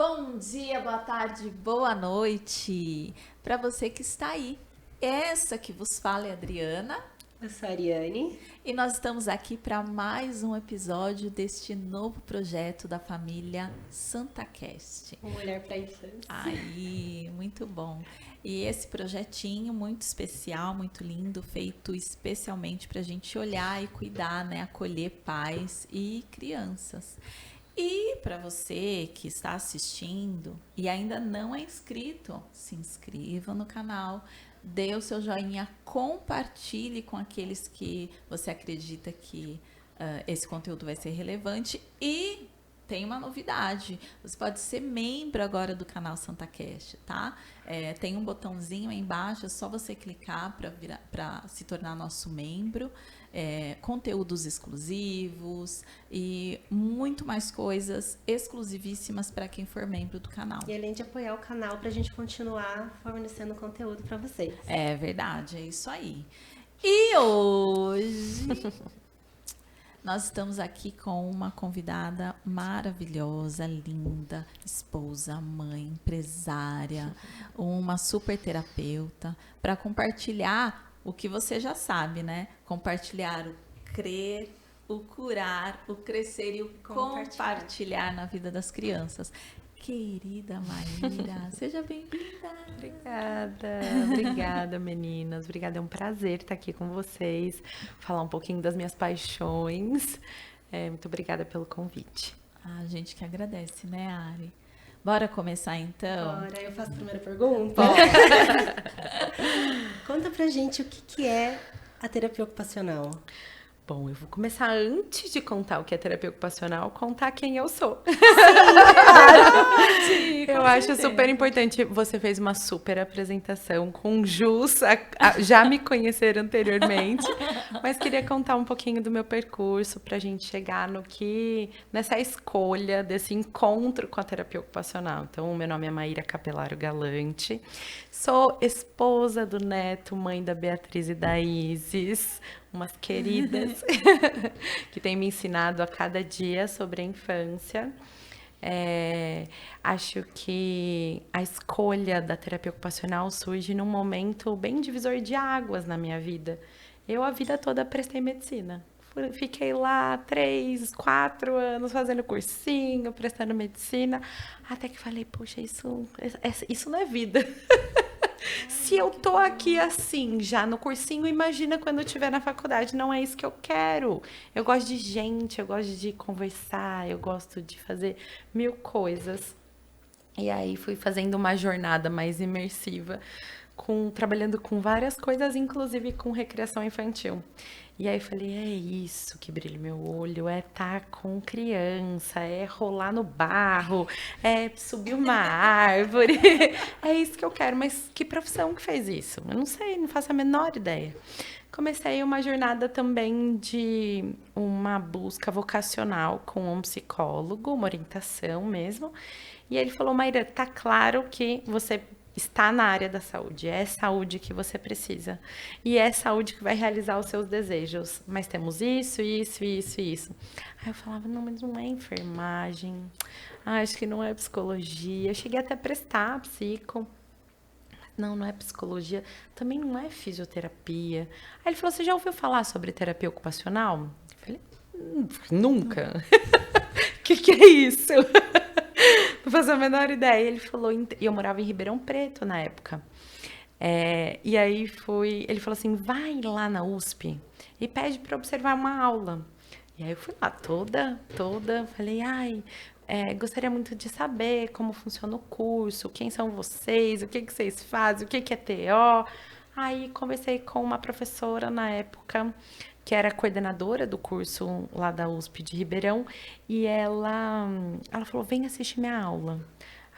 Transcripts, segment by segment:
Bom dia, boa tarde, boa noite para você que está aí. Essa que vos fala é a Adriana. Eu sou a Ariane. E nós estamos aqui para mais um episódio deste novo projeto da família SantaCast. Um olhar para a infância. Aí, muito bom. E esse projetinho muito especial, muito lindo, feito especialmente para a gente olhar e cuidar, né? Acolher pais e crianças. E para você que está assistindo e ainda não é inscrito, se inscreva no canal, dê o seu joinha, compartilhe com aqueles que você acredita que esse conteúdo vai ser relevante. E tem uma novidade, você pode ser membro agora do canal SantaCast, tá? Tem um botãozinho aí embaixo, é só você clicar para se tornar nosso membro. Conteúdos exclusivos e muito mais coisas exclusivíssimas para quem for membro do canal. E além de apoiar o canal para a gente continuar fornecendo conteúdo para vocês. É verdade, é isso aí. E hoje nós estamos aqui com uma convidada maravilhosa, linda, esposa, mãe, empresária, uma super terapeuta, para compartilhar o que você já sabe, né? Compartilhar o crer, o curar, o crescer e o compartilhar na vida das crianças. Querida Maíra, seja bem-vinda. Obrigada meninas, obrigada, é um prazer estar aqui com vocês, falar um pouquinho das minhas paixões, muito obrigada pelo convite. A gente que agradece, né, Ari? Bora começar então? Bora, eu faço a primeira pergunta. Conta pra gente o que é a terapia ocupacional. Bom, eu vou começar antes de contar o que é terapia ocupacional, contar quem eu sou. Sim, claro. Eu acho super importante. Você fez uma super apresentação com jus, já me conhecer anteriormente, mas queria contar um pouquinho do meu percurso para a gente chegar nessa escolha desse encontro com a terapia ocupacional. Então, o meu nome é Maíra Capelaro Galante, sou esposa do Neto, mãe da Beatriz e da Isis, umas queridas que têm me ensinado a cada dia sobre a infância. Acho que a escolha da terapia ocupacional surge num momento bem divisor de águas na minha vida. Eu a vida toda prestei medicina. Fiquei lá 3, 4 anos fazendo cursinho, prestando medicina, até que falei, poxa, isso não é vida. Se eu tô aqui assim, já no cursinho, imagina quando eu estiver na faculdade. Não é isso que eu quero. Eu gosto de gente, eu gosto de conversar, eu gosto de fazer mil coisas. E aí fui fazendo uma jornada mais imersiva, trabalhando com várias coisas, inclusive com recreação infantil. E aí falei, é isso que brilha meu olho, é estar com criança, é rolar no barro, é subir uma árvore, é isso que eu quero. Mas que profissão que fez isso? Eu não sei, não faço a menor ideia. Comecei uma jornada também de uma busca vocacional com um psicólogo, uma orientação mesmo. E ele falou, Maíra, tá claro que você está na área da saúde, é saúde que você precisa. E é saúde que vai realizar os seus desejos. Mas temos isso. Aí eu falava, não, mas não é enfermagem. Acho que não é psicologia. Eu cheguei até a prestar psico. Não é psicologia. Também não é fisioterapia. Aí ele falou, você já ouviu falar sobre terapia ocupacional? Eu falei, nunca. Que é isso? Não faço a menor ideia. Ele falou, e eu morava em Ribeirão Preto na época. E aí ele falou assim, vai lá na USP e pede para observar uma aula. E aí eu fui lá toda, falei, gostaria muito de saber como funciona o curso, quem são vocês, o que vocês fazem, o que é TO. Aí conversei com uma professora na época, que era coordenadora do curso lá da USP de Ribeirão, e ela falou, vem assistir minha aula.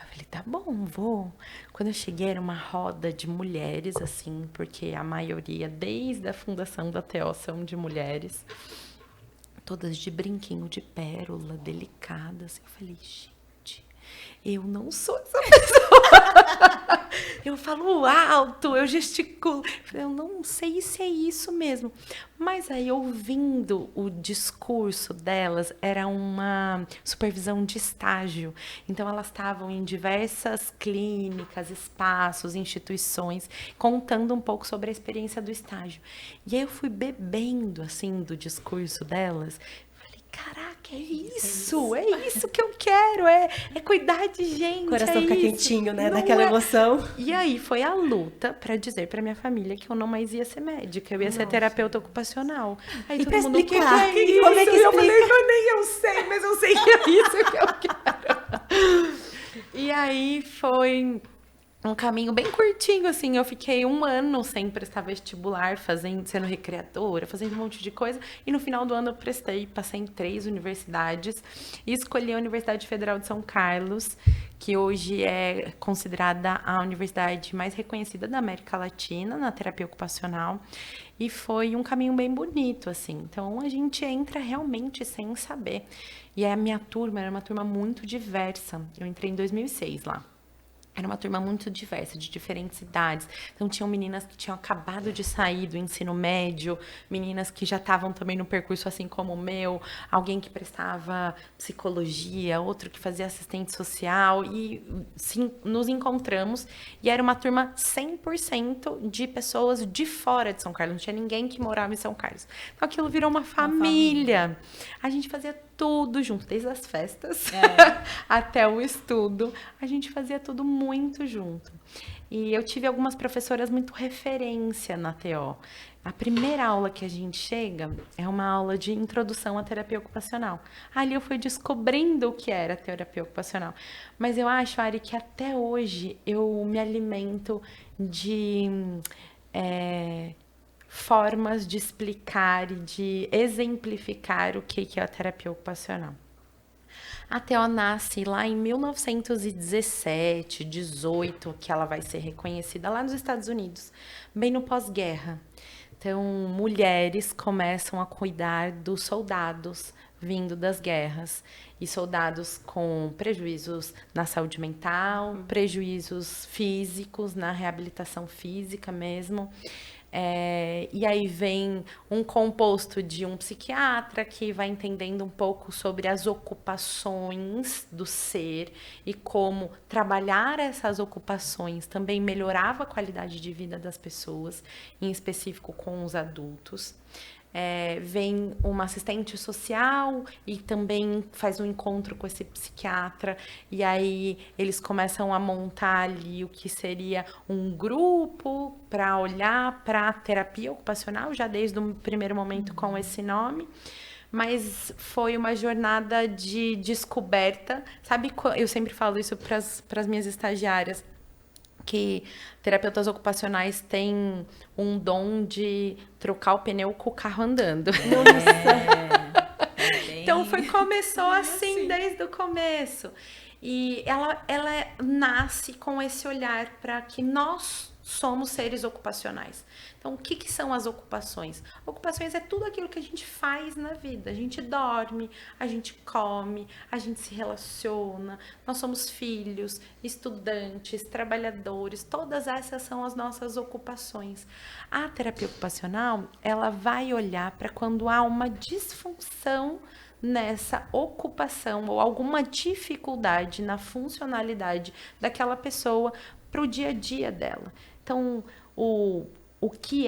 Eu falei, tá bom, vou. Quando eu cheguei, era uma roda de mulheres, assim, porque a maioria, desde a fundação da TO, são de mulheres, todas de brinquinho de pérola, delicadas. Eu falei, gente, Eu não sou essa pessoa. Eu falo alto, eu gesticulo. Eu não sei se é isso mesmo. Mas aí, ouvindo o discurso delas, era uma supervisão de estágio. Então, elas estavam em diversas clínicas, espaços, instituições, contando um pouco sobre a experiência do estágio. E aí, eu fui bebendo, assim, do discurso delas. Caraca, é isso que eu quero, é cuidar de gente. O coração fica quentinho, né? Não Daquela emoção. E aí foi a luta pra dizer pra minha família que eu não mais ia ser médica, eu ia ser terapeuta ocupacional. Aí E todo pra mundo, explicar, o que é isso? como é que Eu falei, explica? nem eu sei, mas eu sei que é isso que eu quero. E aí foi um caminho bem curtinho, assim. Eu fiquei 1 ano sem prestar vestibular, sendo recreadora, fazendo um monte de coisa. E no final do ano eu prestei, passei em 3 universidades e escolhi a Universidade Federal de São Carlos, que hoje é considerada a universidade mais reconhecida da América Latina na terapia ocupacional. E foi um caminho bem bonito, assim. Então a gente entra realmente sem saber. E a minha turma era uma turma muito diversa. Eu entrei em 2006 lá. Era uma turma muito diversa, de diferentes idades. Então, tinham meninas que tinham acabado de sair do ensino médio, meninas que já estavam também no percurso assim como o meu, alguém que prestava psicologia, outro que fazia assistente social. E sim, nos encontramos e era uma turma 100% de pessoas de fora de São Carlos. Não tinha ninguém que morava em São Carlos. Então, aquilo virou uma família. A gente fazia tudo junto, desde as festas até o estudo. A gente fazia tudo muito junto. E eu tive algumas professoras muito referência na TO. A primeira aula que a gente chega é uma aula de introdução à terapia ocupacional. Ali eu fui descobrindo o que era terapia ocupacional. Mas eu acho, Ari, que até hoje eu me alimento de formas de explicar e de exemplificar o que é a terapia ocupacional. A TO nasce lá em 1917, 18, que ela vai ser reconhecida lá nos Estados Unidos, bem no pós-guerra. Então, mulheres começam a cuidar dos soldados vindo das guerras. E soldados com prejuízos na saúde mental, prejuízos físicos, na reabilitação física mesmo. E aí vem um composto de um psiquiatra que vai entendendo um pouco sobre as ocupações do ser e como trabalhar essas ocupações também melhorava a qualidade de vida das pessoas, em específico com os adultos. Vem uma assistente social e também faz um encontro com esse psiquiatra, e aí eles começam a montar ali o que seria um grupo para olhar para a terapia ocupacional, já desde o primeiro momento com esse nome. Mas foi uma jornada de descoberta, sabe? Eu sempre falo isso para as minhas estagiárias, que terapeutas ocupacionais têm um dom de trocar o pneu com o carro andando. Então começou assim desde o começo. E ela nasce com esse olhar para que nós somos seres ocupacionais. Então, o que são as ocupações? Ocupações é tudo aquilo que a gente faz na vida. A gente dorme, a gente come, a gente se relaciona. Nós somos filhos, estudantes, trabalhadores. Todas essas são as nossas ocupações. A terapia ocupacional, ela vai olhar para quando há uma disfunção nessa ocupação ou alguma dificuldade na funcionalidade daquela pessoa para o dia a dia dela. Então, o que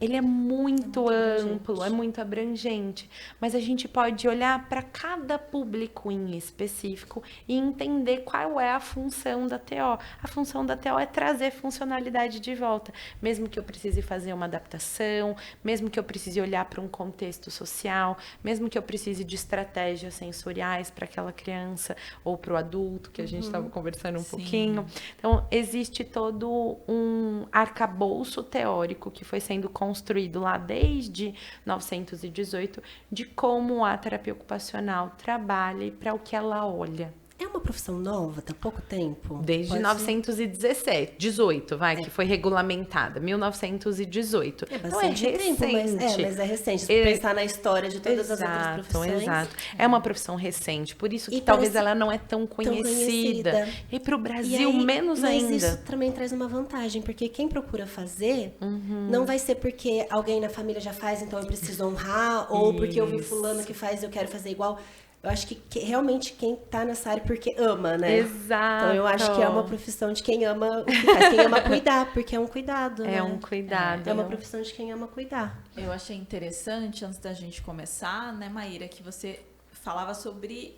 ele é muito amplo, é muito abrangente, mas a gente pode olhar para cada público em específico e entender qual é a função da TO. A função da TO é trazer funcionalidade de volta, mesmo que eu precise fazer uma adaptação, mesmo que eu precise olhar para um contexto social, mesmo que eu precise de estratégias sensoriais para aquela criança ou para o adulto, que a gente estava conversando pouquinho. Então, existe todo um arcabouço teórico que foi sendo construído lá desde 1918 de como a terapia ocupacional trabalha e para o que ela olha. É uma profissão nova, tá há pouco tempo? Desde Pode ser? 1917, 18, vai, que foi regulamentada, 1918. É Então é bastante tempo, recente. mas é recente. Se pensar na história de todas as outras profissões. Exato. É uma profissão recente, por isso que E talvez parece ela não é tão conhecida. conhecida. E para o E Brasil, aí, menos mas ainda. isso também traz uma vantagem, porque quem procura fazer Uhum. não vai ser porque alguém na família já faz, então eu preciso honrar, ou porque eu vi Isso. fulano que faz e eu quero fazer igual. Eu acho que realmente quem tá nessa área porque ama, né? Exato. Então eu acho que é uma profissão de quem ama o que faz, quem ama cuidar, porque é um cuidado, né? É um cuidado. É uma profissão de quem ama cuidar. Eu achei interessante, antes da gente começar, né, Maíra, que você falava sobre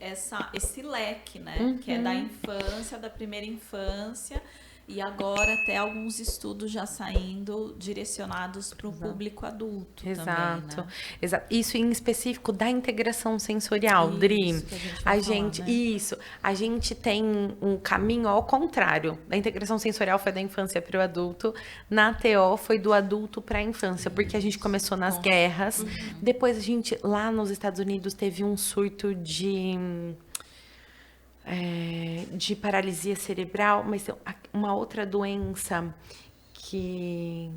esse leque, né? Que é da infância, da primeira infância, e agora até alguns estudos já saindo direcionados para o público adulto Exato. também, né? Exato. Isso em específico da integração sensorial, Dri. Isso que a gente vai falar, né? Isso. A gente tem um caminho ao contrário. A integração sensorial foi da infância para o adulto. Na TO foi do adulto para a infância, porque a gente começou nas guerras. Depois a gente, lá nos Estados Unidos, teve um surto de paralisia cerebral, mas uma outra doença que...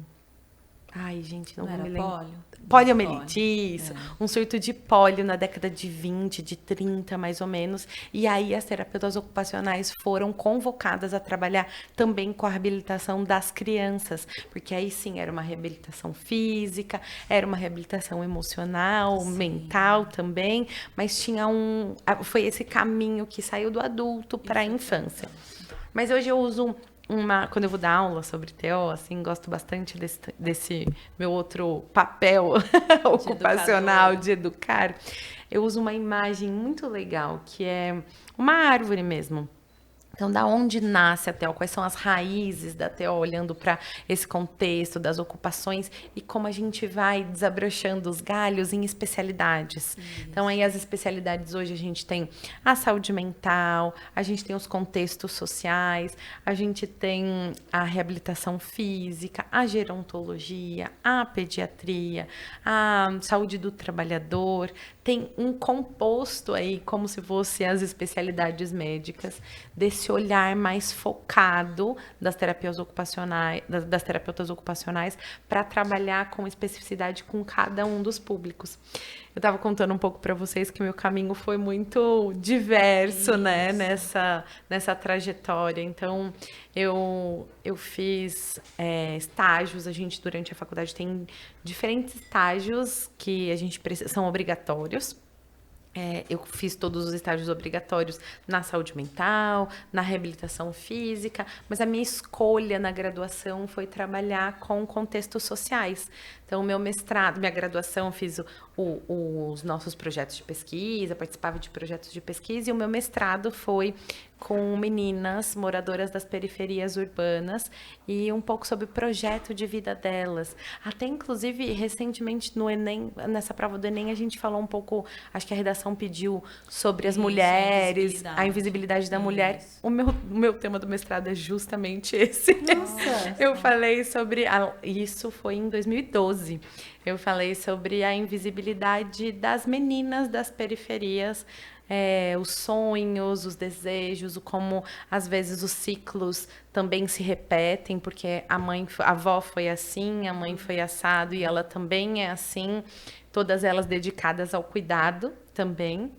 Ai, gente, não vou era me lembrar. pólio? Poliomielite, isso. Um surto de pólio na década de 20, de 30, mais ou menos. E aí as terapeutas ocupacionais foram convocadas a trabalhar também com a reabilitação das crianças. Porque aí sim, era uma reabilitação física, era uma reabilitação emocional, mental também. Mas tinha foi esse caminho que saiu do adulto para a infância. Mas hoje eu uso... quando eu vou dar aula sobre TO, assim, gosto bastante desse meu outro papel ocupacional de educar. Eu uso uma imagem muito legal, que é uma árvore mesmo. Então, da onde nasce a TO? Quais são as raízes da TO, olhando para esse contexto das ocupações e como a gente vai desabrochando os galhos em especialidades. Isso. Então, aí as especialidades hoje a gente tem a saúde mental, a gente tem os contextos sociais, a gente tem a reabilitação física, a gerontologia, a pediatria, a saúde do trabalhador. Tem um composto aí, como se fosse as especialidades médicas, desse olhar mais focado das terapeutas ocupacionais para trabalhar com especificidade com cada um dos públicos. Eu estava contando um pouco para vocês que meu caminho foi muito diverso, né, nessa trajetória. Então, eu fiz estágios, a gente durante a faculdade tem diferentes estágios que a gente são obrigatórios. Eu fiz todos os estágios obrigatórios na saúde mental, na reabilitação física, mas a minha escolha na graduação foi trabalhar com contextos sociais. Então, meu mestrado, minha graduação, eu fiz os nossos projetos de pesquisa, participava de projetos de pesquisa, e o meu mestrado foi com meninas moradoras das periferias urbanas e um pouco sobre o projeto de vida delas. Até, inclusive, recentemente no Enem, nessa prova do Enem, a gente falou um pouco, acho que a redação pediu sobre as mulheres, a invisibilidade da mulher. O meu tema do mestrado é justamente esse. Nossa! Eu falei sobre... Isso foi em 2012. Eu falei sobre a invisibilidade das meninas das periferias, os sonhos, os desejos, como às vezes os ciclos também se repetem, porque a avó foi assim, a mãe foi assado e ela também é assim, todas elas dedicadas ao cuidado também.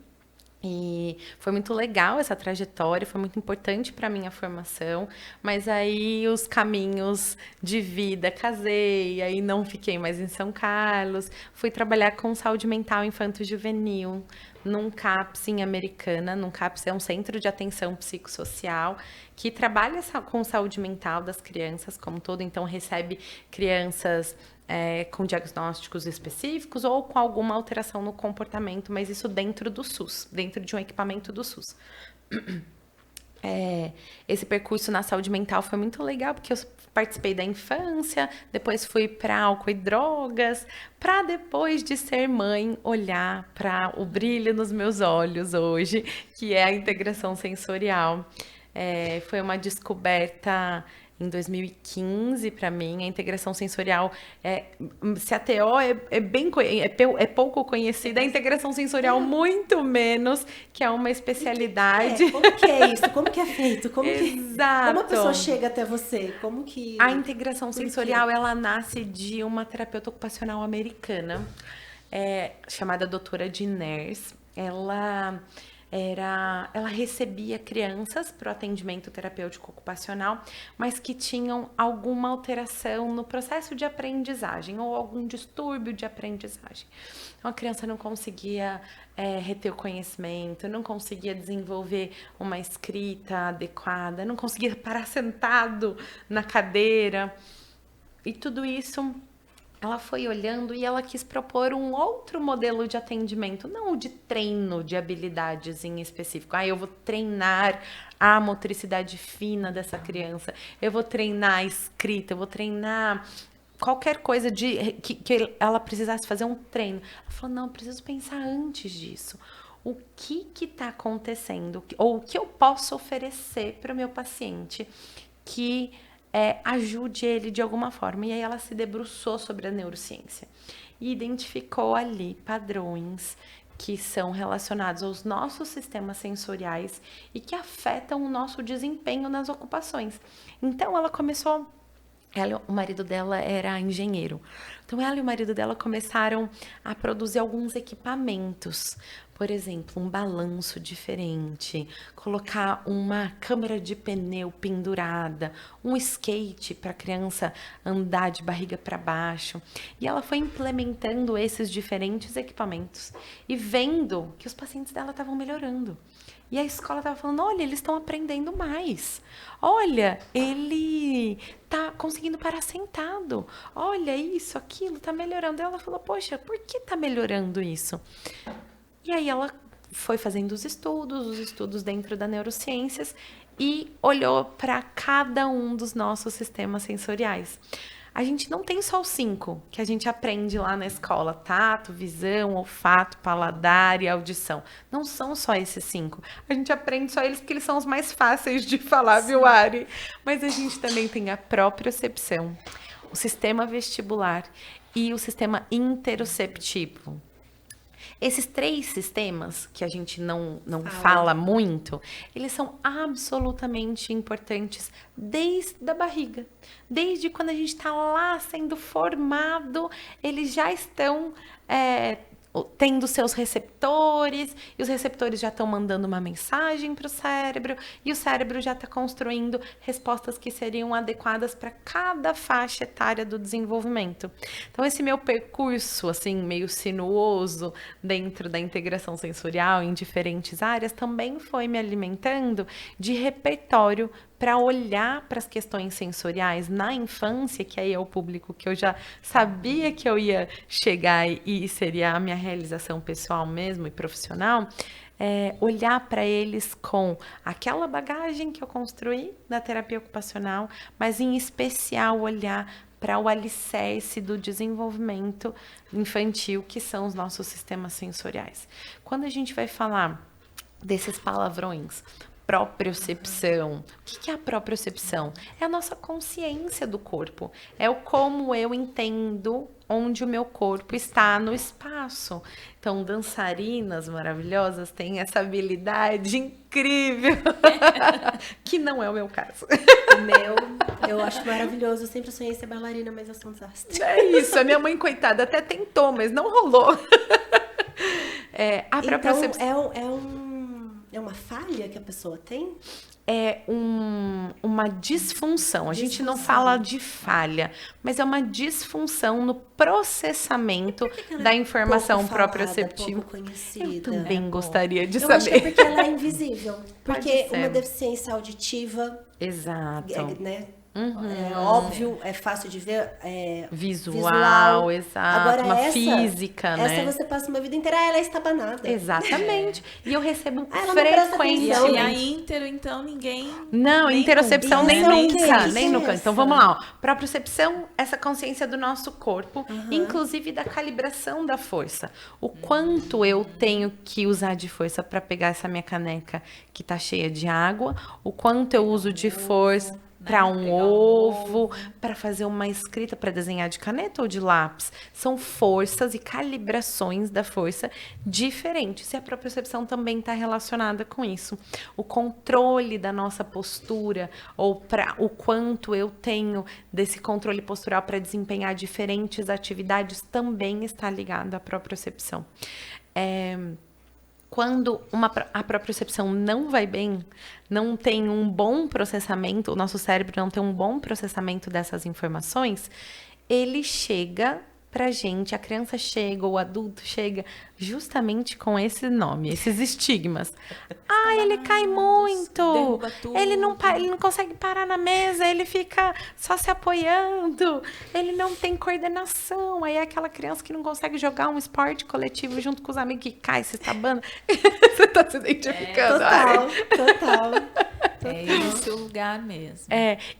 E foi muito legal essa trajetória, foi muito importante para a minha formação, mas aí os caminhos de vida, casei, aí não fiquei mais em São Carlos, fui trabalhar com saúde mental infanto-juvenil, num CAPS em Americana. Num CAPS é um centro de atenção psicossocial que trabalha com saúde mental das crianças como todo, então recebe crianças com diagnósticos específicos ou com alguma alteração no comportamento, mas isso dentro do SUS, dentro de um equipamento do SUS. Esse percurso na saúde mental foi muito legal, porque eu participei da infância, depois fui para álcool e drogas, para depois de ser mãe, olhar para o brilho nos meus olhos hoje, que é a integração sensorial. Foi uma descoberta em 2015 para mim. A integração sensorial, se a TO é pouco conhecida, a integração sensorial muito menos, que é uma especialidade. Como que é isso? Como que é feito? Exato. Como a pessoa chega até você? Como que... A integração sensorial, ela nasce de uma terapeuta ocupacional americana, chamada doutora Diners. Ela recebia crianças para o atendimento terapêutico ocupacional, mas que tinham alguma alteração no processo de aprendizagem ou algum distúrbio de aprendizagem. Então, a criança não conseguia reter o conhecimento, não conseguia desenvolver uma escrita adequada, não conseguia parar sentado na cadeira. E tudo isso... Ela foi olhando e ela quis propor um outro modelo de atendimento, não o de treino de habilidades em específico. Eu vou treinar a motricidade fina dessa criança, eu vou treinar a escrita, eu vou treinar qualquer coisa que ela precisasse fazer um treino. Ela falou, não, eu preciso pensar antes disso. O que está acontecendo? Ou o que eu posso oferecer para o meu paciente que... ajude ele de alguma forma. E aí ela se debruçou sobre a neurociência e identificou ali padrões que são relacionados aos nossos sistemas sensoriais e que afetam o nosso desempenho nas ocupações. Então ela começou... o marido dela era engenheiro. Então ela e o marido dela começaram a produzir alguns equipamentos. Por exemplo, um balanço diferente, colocar uma câmara de pneu pendurada, um skate para a criança andar de barriga para baixo. E ela foi implementando esses diferentes equipamentos e vendo que os pacientes dela estavam melhorando. E a escola estava falando, olha, eles estão aprendendo mais. Olha, ele está conseguindo parar sentado. Olha, isso, aquilo, está melhorando. E ela falou, poxa, por que está melhorando isso? E aí ela foi fazendo os estudos dentro da neurociências e olhou para cada um dos nossos sistemas sensoriais. A gente não tem só os 5 que a gente aprende lá na escola, tato, visão, olfato, paladar e audição. Não são só esses 5. A gente aprende só eles porque eles são os mais fáceis de falar, viu, Ari? Mas a gente também tem a propriocepção, o sistema vestibular e o sistema interoceptivo. Esses 3 sistemas, que a gente não fala muito, eles são absolutamente importantes desde a barriga. Desde quando a gente está lá sendo formado, eles já estão tendo seus receptores, e os receptores já estão mandando uma mensagem para o cérebro, e o cérebro já está construindo respostas que seriam adequadas para cada faixa etária do desenvolvimento. Então, esse meu percurso, assim, meio sinuoso dentro da integração sensorial em diferentes áreas, também foi me alimentando de repertório para olhar para as questões sensoriais na infância, que aí é o público que eu já sabia que eu ia chegar e seria a minha realização pessoal mesmo e profissional, olhar para eles com aquela bagagem que eu construí na terapia ocupacional, mas em especial olhar para o alicerce do desenvolvimento infantil, que são os nossos sistemas sensoriais. Quando a gente vai falar desses palavrões, propriocepção. O que é a propriocepção? É a nossa consciência do corpo. É o como eu entendo onde o meu corpo está no espaço. Então, dançarinas maravilhosas têm essa habilidade incrível, que não é o meu caso. Eu acho maravilhoso. Eu sempre sonhei ser bailarina, mas eu sou um desastre. É isso. A minha mãe, coitada, até tentou, mas não rolou. A propriocepção... É uma falha que a pessoa tem? É uma disfunção. A gente não fala de falha, mas é uma disfunção no processamento da informação proprioceptiva. Eu também gostaria de saber. Eu acho que é porque ela é invisível. Porque uma deficiência auditiva... Exato. Né? É óbvio, é fácil de ver, visual, exato. Agora uma física, né? Essa você passa uma vida inteira, ela é estabanada. Exatamente. E eu recebo frequentemente. E a íntero, então, ninguém... Não, interocepção nem nunca. Então, vamos lá. Propriocepção, essa consciência do nosso corpo, inclusive da calibração da força. O quanto eu tenho que usar de força para pegar essa minha caneca que tá cheia de água, o quanto eu uso de força... para um Pegar ovo, para fazer uma escrita, para desenhar de caneta ou de lápis. São forças e calibrações da força diferentes. E a propriocepção também está relacionada com isso. O controle da nossa postura, ou para o quanto eu tenho desse controle postural para desempenhar diferentes atividades, também está ligado à propriocepção. Quando a propriocepção não vai bem, não tem um bom processamento, o nosso cérebro não tem um bom processamento dessas informações, ele chega pra gente, a criança chega, o adulto chega, justamente com esse nome, esses estigmas. Ah, ele cai muito, ele não consegue parar na mesa, ele fica só se apoiando, ele não tem coordenação, aí é aquela criança que não consegue jogar um esporte coletivo junto com os amigos que cai, se estabando. Você tá se identificando? Total. É esse o lugar mesmo.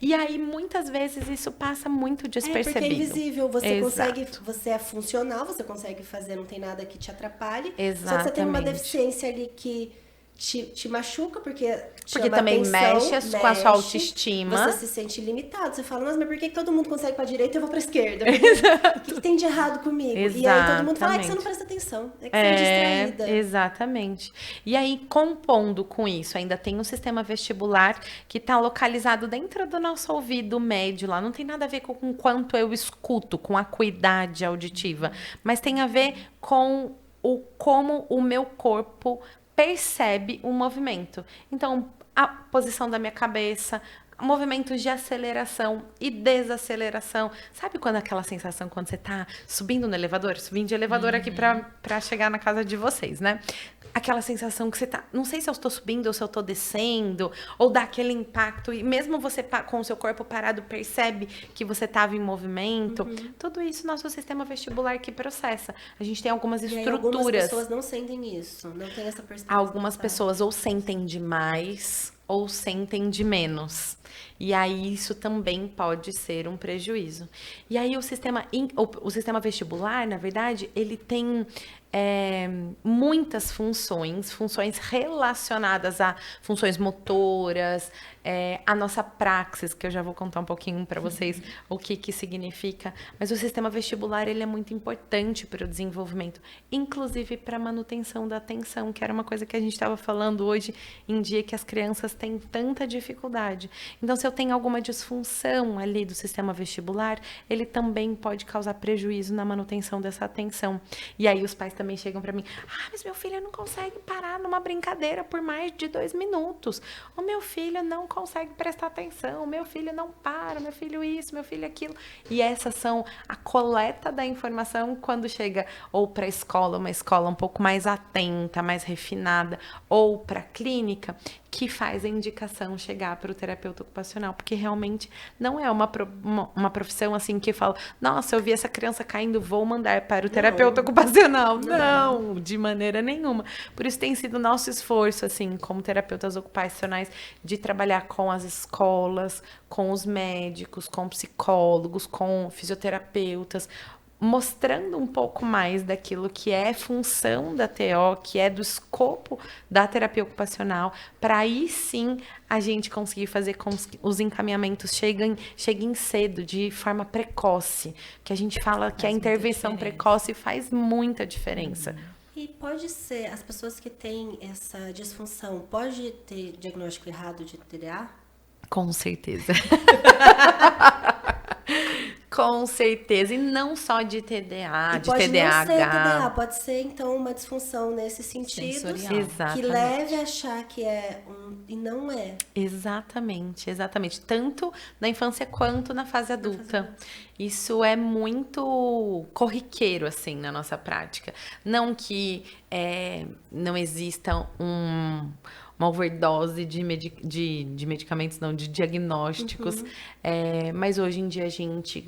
E aí muitas vezes isso passa muito despercebido. Porque é invisível, você Exato. consegue, você é funcional, você consegue fazer, não tem nada que te atrapalhe. Exatamente. Só que você tem uma deficiência ali que te machuca, porque também atenção, mexe com a sua autoestima. Você se sente limitado. Você fala, nossa, mas por que todo mundo consegue pra direita e eu vou pra esquerda? O que tem de errado comigo? Exatamente. E aí todo mundo fala, é que você não presta atenção, é que você é distraída. Exatamente. E aí, compondo com isso, ainda tem um sistema vestibular que está localizado dentro do nosso ouvido médio lá. Não tem nada a ver com o quanto eu escuto, com a acuidade auditiva, mas tem a ver com como o meu corpo percebe o movimento. Então, a posição da minha cabeça, movimentos de aceleração e desaceleração. Sabe quando aquela sensação quando você tá subindo no elevador? Subindo de elevador aqui pra chegar na casa de vocês, né? Aquela sensação que você tá... Não sei se eu estou subindo ou se eu estou descendo, ou dá aquele impacto. E mesmo você com o seu corpo parado percebe que você estava em movimento. Tudo isso nosso sistema vestibular que processa. A gente tem algumas estruturas. Algumas pessoas não sentem isso, não tem essa percepção. Algumas pessoas ou sentem demais ou sentem de menos. E aí isso também pode ser um prejuízo. E aí o sistema vestibular, na verdade, ele tem muitas funções relacionadas a funções motoras, a nossa praxis, que eu já vou contar um pouquinho para vocês o que significa. Mas o sistema vestibular, ele é muito importante para o desenvolvimento, inclusive para a manutenção da atenção, que era uma coisa que a gente estava falando hoje em dia, que as crianças têm tanta dificuldade. Então, se eu tenho alguma disfunção ali do sistema vestibular, ele também pode causar prejuízo na manutenção dessa atenção. E aí os pais também chegam para mim, mas meu filho não consegue parar numa brincadeira por mais de 2 minutos. O meu filho não consegue prestar atenção, o meu filho não para, meu filho isso, meu filho aquilo. E essas são a coleta da informação quando chega ou para a escola, uma escola um pouco mais atenta, mais refinada, ou para a clínica, que faz a indicação chegar para o terapeuta ocupacional, porque realmente não é uma profissão assim que fala, nossa, eu vi essa criança caindo, vou mandar para o terapeuta ocupacional. Não, de maneira nenhuma. Por isso tem sido nosso esforço, assim, como terapeutas ocupacionais, de trabalhar com as escolas, com os médicos, com psicólogos, com fisioterapeutas, mostrando um pouco mais daquilo que é função da TO, que é do escopo da terapia ocupacional, para aí sim a gente conseguir fazer com que os encaminhamentos cheguem cedo, de forma precoce, que a gente fala que a intervenção precoce faz muita diferença. E pode ser, as pessoas que têm essa disfunção, pode ter diagnóstico errado de TDA? Com certeza. Com certeza, e não só de TDA, de pode TDAH. Não ser TDA, pode ser então uma disfunção nesse sentido, que leve a achar que é e não é. Exatamente. Tanto na infância quanto na fase adulta. Isso é muito corriqueiro, assim, na nossa prática. Não que não exista uma overdose de medicamentos, não, de diagnósticos. Mas hoje em dia a gente,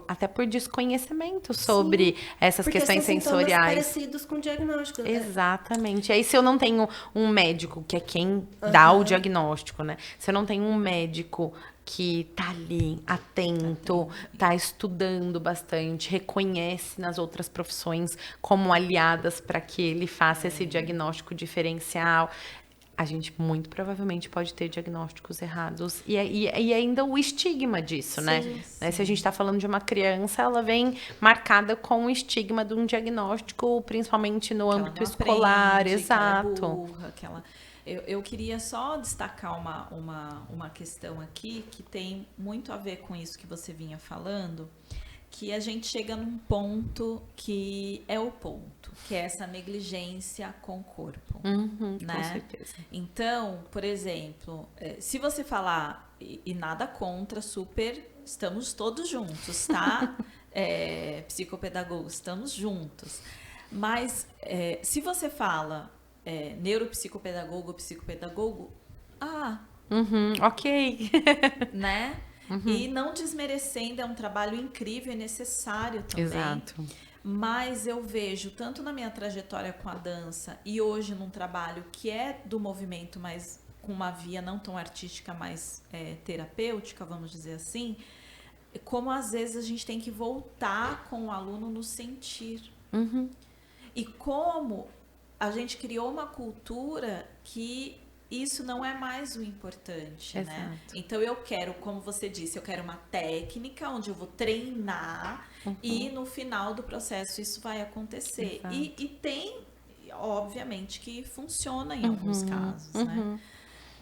até por desconhecimento sobre essas questões sensoriais. Parecidos com diagnóstico. Exatamente. Aí se eu não tenho um médico, que é quem dá o diagnóstico, né? Se eu não tenho um médico que tá ali, atento, tá estudando bastante, reconhece nas outras profissões como aliadas para que ele faça esse diagnóstico diferencial, a gente muito provavelmente pode ter diagnósticos errados. E ainda o estigma disso, né? Sim. Se a gente está falando de uma criança, ela vem marcada com o estigma de um diagnóstico, principalmente no âmbito escolar. Exato. Que ela é burra, que ela... Eu queria só destacar uma questão aqui que tem muito a ver com isso que você vinha falando, que a gente chega num ponto que é o ponto, que é essa negligência com o corpo. Né? Com certeza. Então, por exemplo, se você falar, e nada contra, estamos todos juntos, tá? Psicopedagogos, estamos juntos. Mas se você fala neuropsicopedagogo, psicopedagogo, ok. Né? E não desmerecendo, é um trabalho incrível e necessário também. Exato. Mas eu vejo, tanto na minha trajetória com a dança e hoje num trabalho que é do movimento, mas com uma via não tão artística, mas terapêutica, vamos dizer assim, como às vezes a gente tem que voltar com o aluno no sentir. E como a gente criou uma cultura que isso não é mais o importante, né? Então eu quero, como você disse, eu quero uma técnica onde eu vou treinar e no final do processo isso vai acontecer. E tem, obviamente, que funciona em alguns casos, né?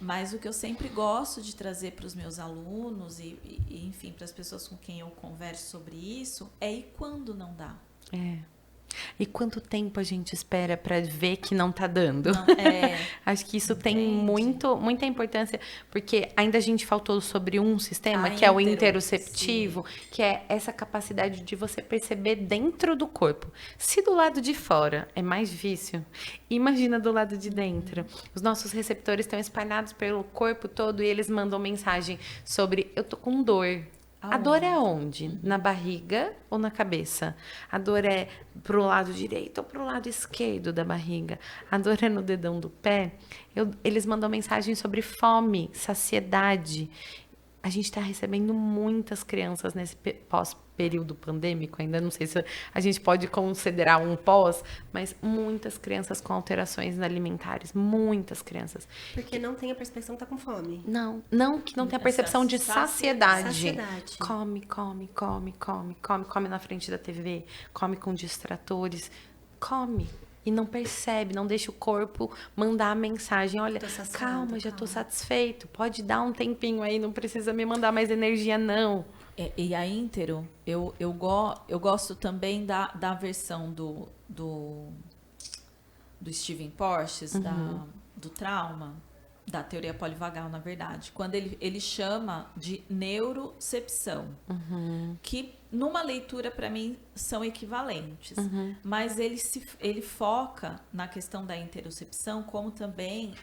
Mas o que eu sempre gosto de trazer para os meus alunos e enfim, para as pessoas com quem eu converso sobre isso, é e quando não dá. E quanto tempo a gente espera para ver que não tá dando? Acho que isso tem muita importância, porque ainda a gente faltou sobre um sistema, que é o interoceptivo, que é essa capacidade de você perceber dentro do corpo. Se do lado de fora é mais difícil, imagina do lado de dentro. Os nossos receptores estão espalhados pelo corpo todo e eles mandam mensagem sobre eu tô com dor. A dor é onde? Na barriga ou na cabeça? A dor é pro lado direito ou pro lado esquerdo da barriga? A dor é no dedão do pé? Eles mandam mensagem sobre fome, saciedade. A gente está recebendo muitas crianças nesse pós-período pandêmico, ainda não sei se a gente pode considerar um pós, mas muitas crianças com alterações alimentares, muitas crianças. Porque não tem a percepção que tá com fome. Não tem a percepção de saciedade. Come na frente da TV, come com distratores, come. E não percebe, não deixa o corpo mandar a mensagem. Olha, calma, já tô satisfeito. Pode dar um tempinho aí, não precisa me mandar mais energia, não. E a Íntero, eu gosto também da versão do Steven Porges, do trauma, da teoria polivagal, na verdade. Quando ele chama de neurocepção, que numa leitura, para mim, são equivalentes. Mas ele foca na questão da interocepção como também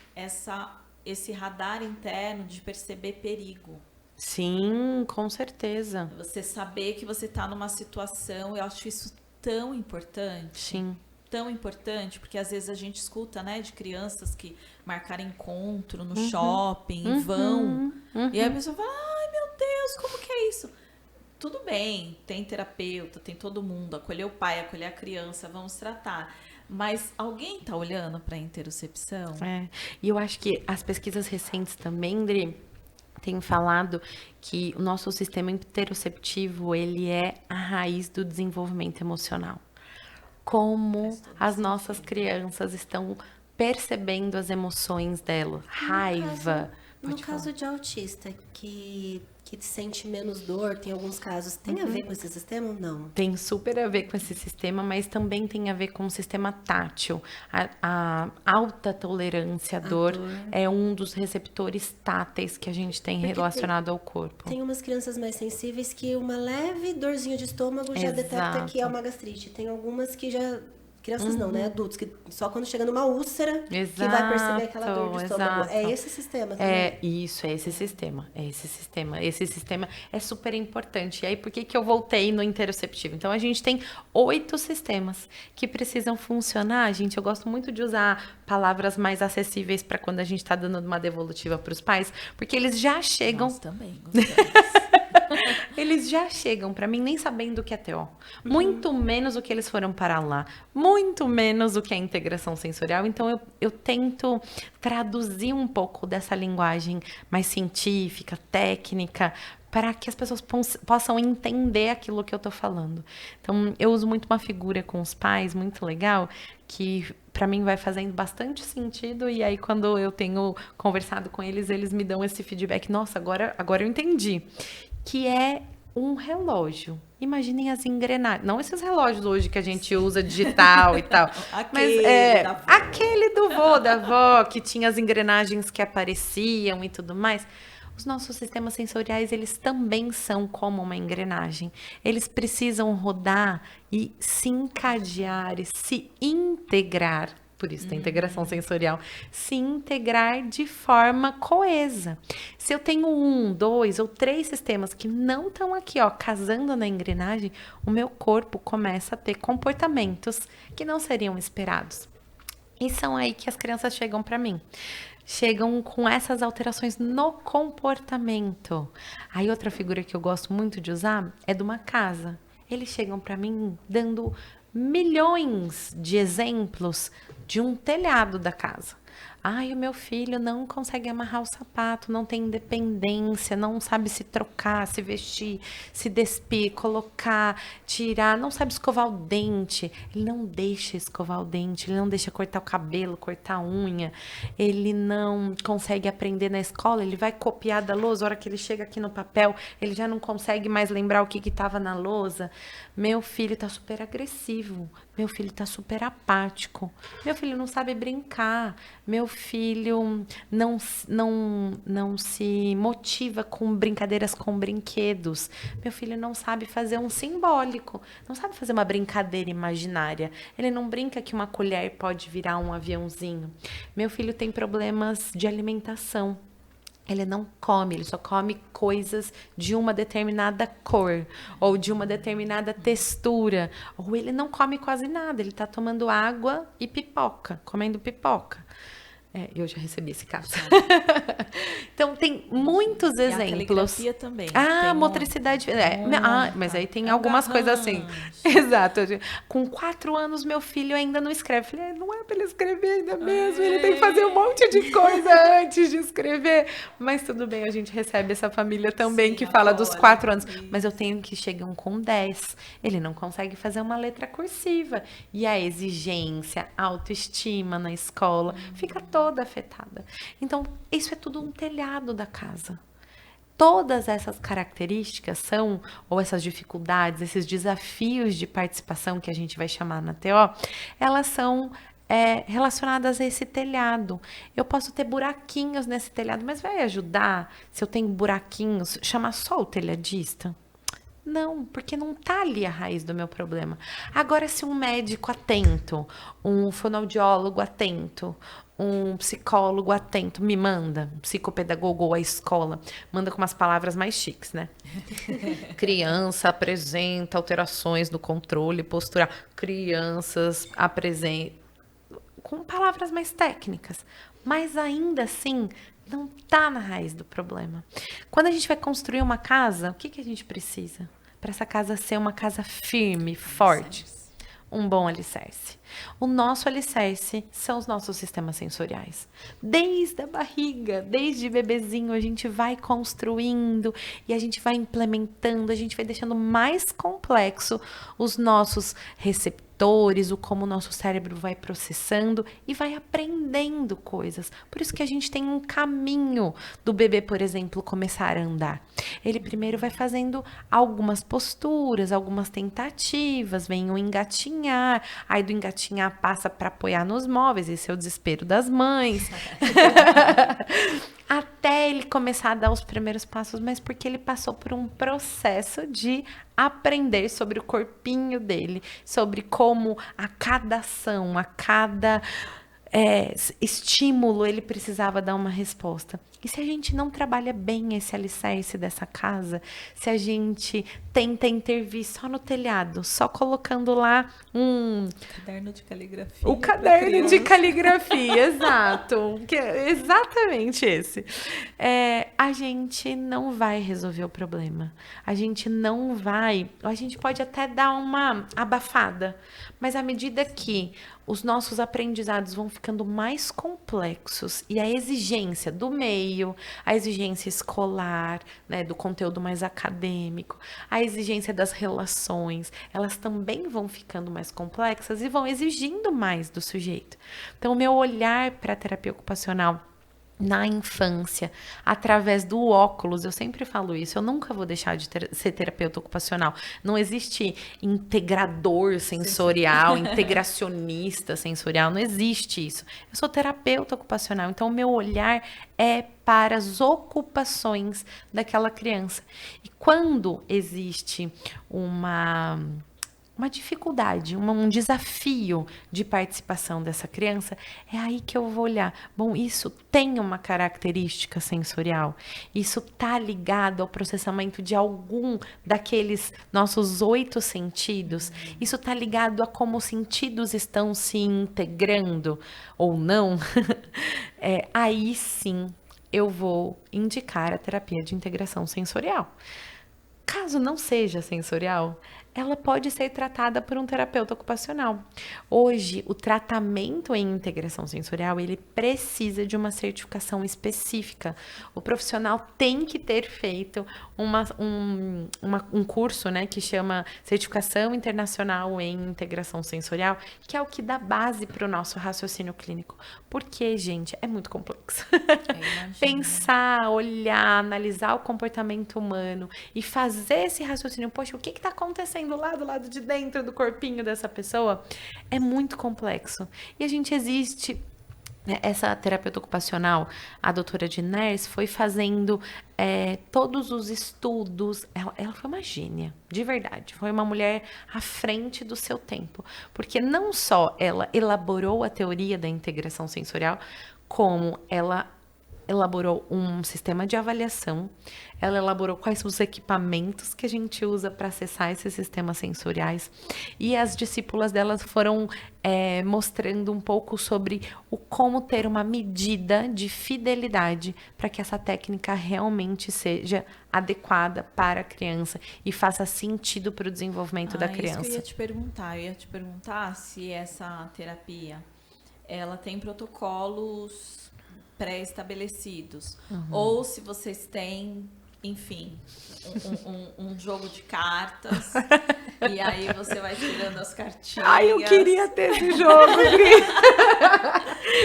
esse radar interno de perceber perigo. Sim, com certeza. Você saber que você está numa situação, eu acho isso tão importante. Sim. Tão importante, porque às vezes a gente escuta, né, de crianças que marcaram encontro no shopping e vão. E aí a pessoa fala, ai meu Deus, como que é isso? Tudo bem, tem terapeuta, tem todo mundo, acolher o pai, acolher a criança, vamos tratar. Mas alguém está olhando para a interocepção? E eu acho que as pesquisas recentes também, Dri, têm falado que o nosso sistema interoceptivo, ele é a raiz do desenvolvimento emocional. Como as nossas crianças estão percebendo as emoções dela, raiva. No caso de autista, que sente menos dor, tem alguns casos, tem a ver com esse sistema ou não? Tem super a ver com esse sistema, mas também tem a ver com o sistema tátil. A alta tolerância à dor é um dos receptores táteis que a gente tem relacionado ao corpo. Tem umas crianças mais sensíveis que uma leve dorzinha de estômago já detecta que é uma gastrite. Tem algumas que já... Crianças não, né? Adultos, que só quando chega numa úlcera que vai perceber aquela dor de estômago. É esse sistema também. É esse sistema. Esse sistema é super importante. E aí, por que eu voltei no interoceptivo? Então, a gente tem 8 sistemas que precisam funcionar. Gente, eu gosto muito de usar palavras mais acessíveis para quando a gente está dando uma devolutiva para os pais, porque eles já chegam... Nós também gostamos. eles já chegam para mim nem sabendo o que é TO. Muito menos o que eles foram para lá. Muito menos o que é integração sensorial. Então, eu tento traduzir um pouco dessa linguagem mais científica, técnica, para que as pessoas possam entender aquilo que eu estou falando. Então, eu uso muito uma figura com os pais, muito legal, que para mim vai fazendo bastante sentido, e aí quando eu tenho conversado com eles, eles me dão esse feedback, nossa, agora eu entendi, que é um relógio. Imaginem as engrenagens, não esses relógios hoje que a gente usa digital e tal, mas aquele do vô, da avó, que tinha as engrenagens que apareciam e tudo mais. Os nossos sistemas sensoriais, eles também são como uma engrenagem. Eles precisam rodar e se encadear e se integrar. Por isso tem integração sensorial. Se integrar de forma coesa. Se eu tenho 1, 2 ou 3 sistemas que não estão aqui, ó, casando na engrenagem, o meu corpo começa a ter comportamentos que não seriam esperados. E são aí que as crianças chegam para mim. Chegam com essas alterações no comportamento. Aí outra figura que eu gosto muito de usar é de uma casa. Eles chegam para mim dando milhões de exemplos de um telhado da casa. Ai, o meu filho não consegue amarrar o sapato, não tem independência, não sabe se trocar, se vestir, se despir, colocar, tirar, não sabe escovar o dente. Ele não deixa escovar o dente, ele não deixa cortar o cabelo, cortar a unha. Ele não consegue aprender na escola, ele vai copiar da lousa, a hora que ele chega aqui no papel, ele já não consegue mais lembrar o que estava na lousa. Meu filho tá super agressivo, meu filho tá super apático, meu filho não sabe brincar, meu filho não se motiva com brincadeiras com brinquedos, meu filho não sabe fazer um simbólico, não sabe fazer uma brincadeira imaginária, ele não brinca que uma colher pode virar um aviãozinho, meu filho tem problemas de alimentação. Ele não come, ele só come coisas de uma determinada cor, ou de uma determinada textura, ou ele não come quase nada, ele está tomando água e pipoca, comendo pipoca. Eu já recebi esse caso. Então, tem muitos exemplos. E a caligrafia também. Motricidade. Mas aí tem algumas coisas assim. Exato. Com 4 anos, meu filho ainda não escreve. Falei, não é para ele escrever ainda mesmo. Ele tem que fazer um monte de coisa antes de escrever. Mas tudo bem, a gente recebe essa família também que fala dos 4 anos. Mas eu tenho que chegar com 10. Ele não consegue fazer uma letra cursiva. E a exigência, a autoestima na escola fica toda afetada. Então, isso é tudo um telhado da casa. Todas essas características são, ou essas dificuldades, esses desafios de participação que a gente vai chamar na TO, elas são relacionadas a esse telhado. Eu posso ter buraquinhos nesse telhado, mas vai ajudar, se eu tenho buraquinhos, chamar só o telhadista? Não, porque não tá ali a raiz do meu problema. Agora, se um médico atento, um fonoaudiólogo atento, um psicólogo atento me manda, um psicopedagogo ou a escola, manda com umas palavras mais chiques, né? Criança apresenta alterações no controle postural. Crianças apresentam... com palavras mais técnicas. Mas ainda assim, não tá na raiz do problema. Quando a gente vai construir uma casa, o que a gente precisa? Para essa casa ser uma casa firme, forte. Um bom alicerce. O nosso alicerce são os nossos sistemas sensoriais. Desde a barriga, desde bebezinho, a gente vai construindo e a gente vai implementando, a gente vai deixando mais complexo os nossos receptores, o como o nosso cérebro vai processando e vai aprendendo coisas. Por isso que a gente tem um caminho do bebê, por exemplo, começar a andar. Ele primeiro vai fazendo algumas posturas, algumas tentativas, vem o engatinhar, aí do engatinhar passa para apoiar nos móveis, esse é o desespero das mães. Até ele começar a dar os primeiros passos, mas porque ele passou por um processo de aprender sobre o corpinho dele, sobre como a cada ação, a cada estímulo ele precisava dar uma resposta. E se a gente não trabalha bem esse alicerce dessa casa, se a gente tenta intervir só no telhado, só colocando lá caderno de caligrafia. O caderno de caligrafia, exato. Exatamente esse. A gente não vai resolver o problema. A gente não vai... A gente pode até dar uma abafada, mas à medida que os nossos aprendizados vão ficando mais complexos e a exigência do meio, a exigência escolar, né, do conteúdo mais acadêmico, a exigência das relações, elas também vão ficando mais complexas e vão exigindo mais do sujeito. Então, o meu olhar para a terapia ocupacional na infância, através do óculos, eu sempre falo isso, eu nunca vou deixar de ser terapeuta ocupacional. Não existe integrador sensorial, integracionista sensorial, não existe isso. Eu sou terapeuta ocupacional, então o meu olhar é para as ocupações daquela criança. E quando existe uma dificuldade, um desafio de participação dessa criança, é aí que eu vou olhar. Bom, isso tem uma característica sensorial? Isso está ligado ao processamento de algum daqueles nossos 8 sentidos? Isso está ligado a como os sentidos estão se integrando ou não? Aí sim eu vou indicar a terapia de integração sensorial. Caso não seja sensorial, ela pode ser tratada por um terapeuta ocupacional. Hoje, o tratamento em integração sensorial, ele precisa de uma certificação específica. O profissional tem que ter feito um curso, né, que chama Certificação Internacional em Integração Sensorial, que é o que dá base para o nosso raciocínio clínico. Porque, gente, é muito complexo. Pensar, olhar, analisar o comportamento humano e fazer esse raciocínio. Poxa, o que está acontecendo lá do lado de dentro do corpinho dessa pessoa? É muito complexo. E a gente existe... Essa terapeuta ocupacional, a doutora Diners, foi fazendo todos os estudos. Ela foi uma gênia, de verdade. Foi uma mulher à frente do seu tempo. Porque não só ela elaborou a teoria da integração sensorial, como ela elaborou um sistema de avaliação, ela elaborou quais são os equipamentos que a gente usa para acessar esses sistemas sensoriais, e as discípulas delas foram mostrando um pouco sobre como ter uma medida de fidelidade para que essa técnica realmente seja adequada para a criança e faça sentido para o desenvolvimento da criança. Isso que eu ia te perguntar se essa terapia ela tem protocolos pré-estabelecidos, ou se vocês têm, enfim, um jogo de cartas, e aí você vai tirando as cartinhas. Ai, eu queria ter esse jogo,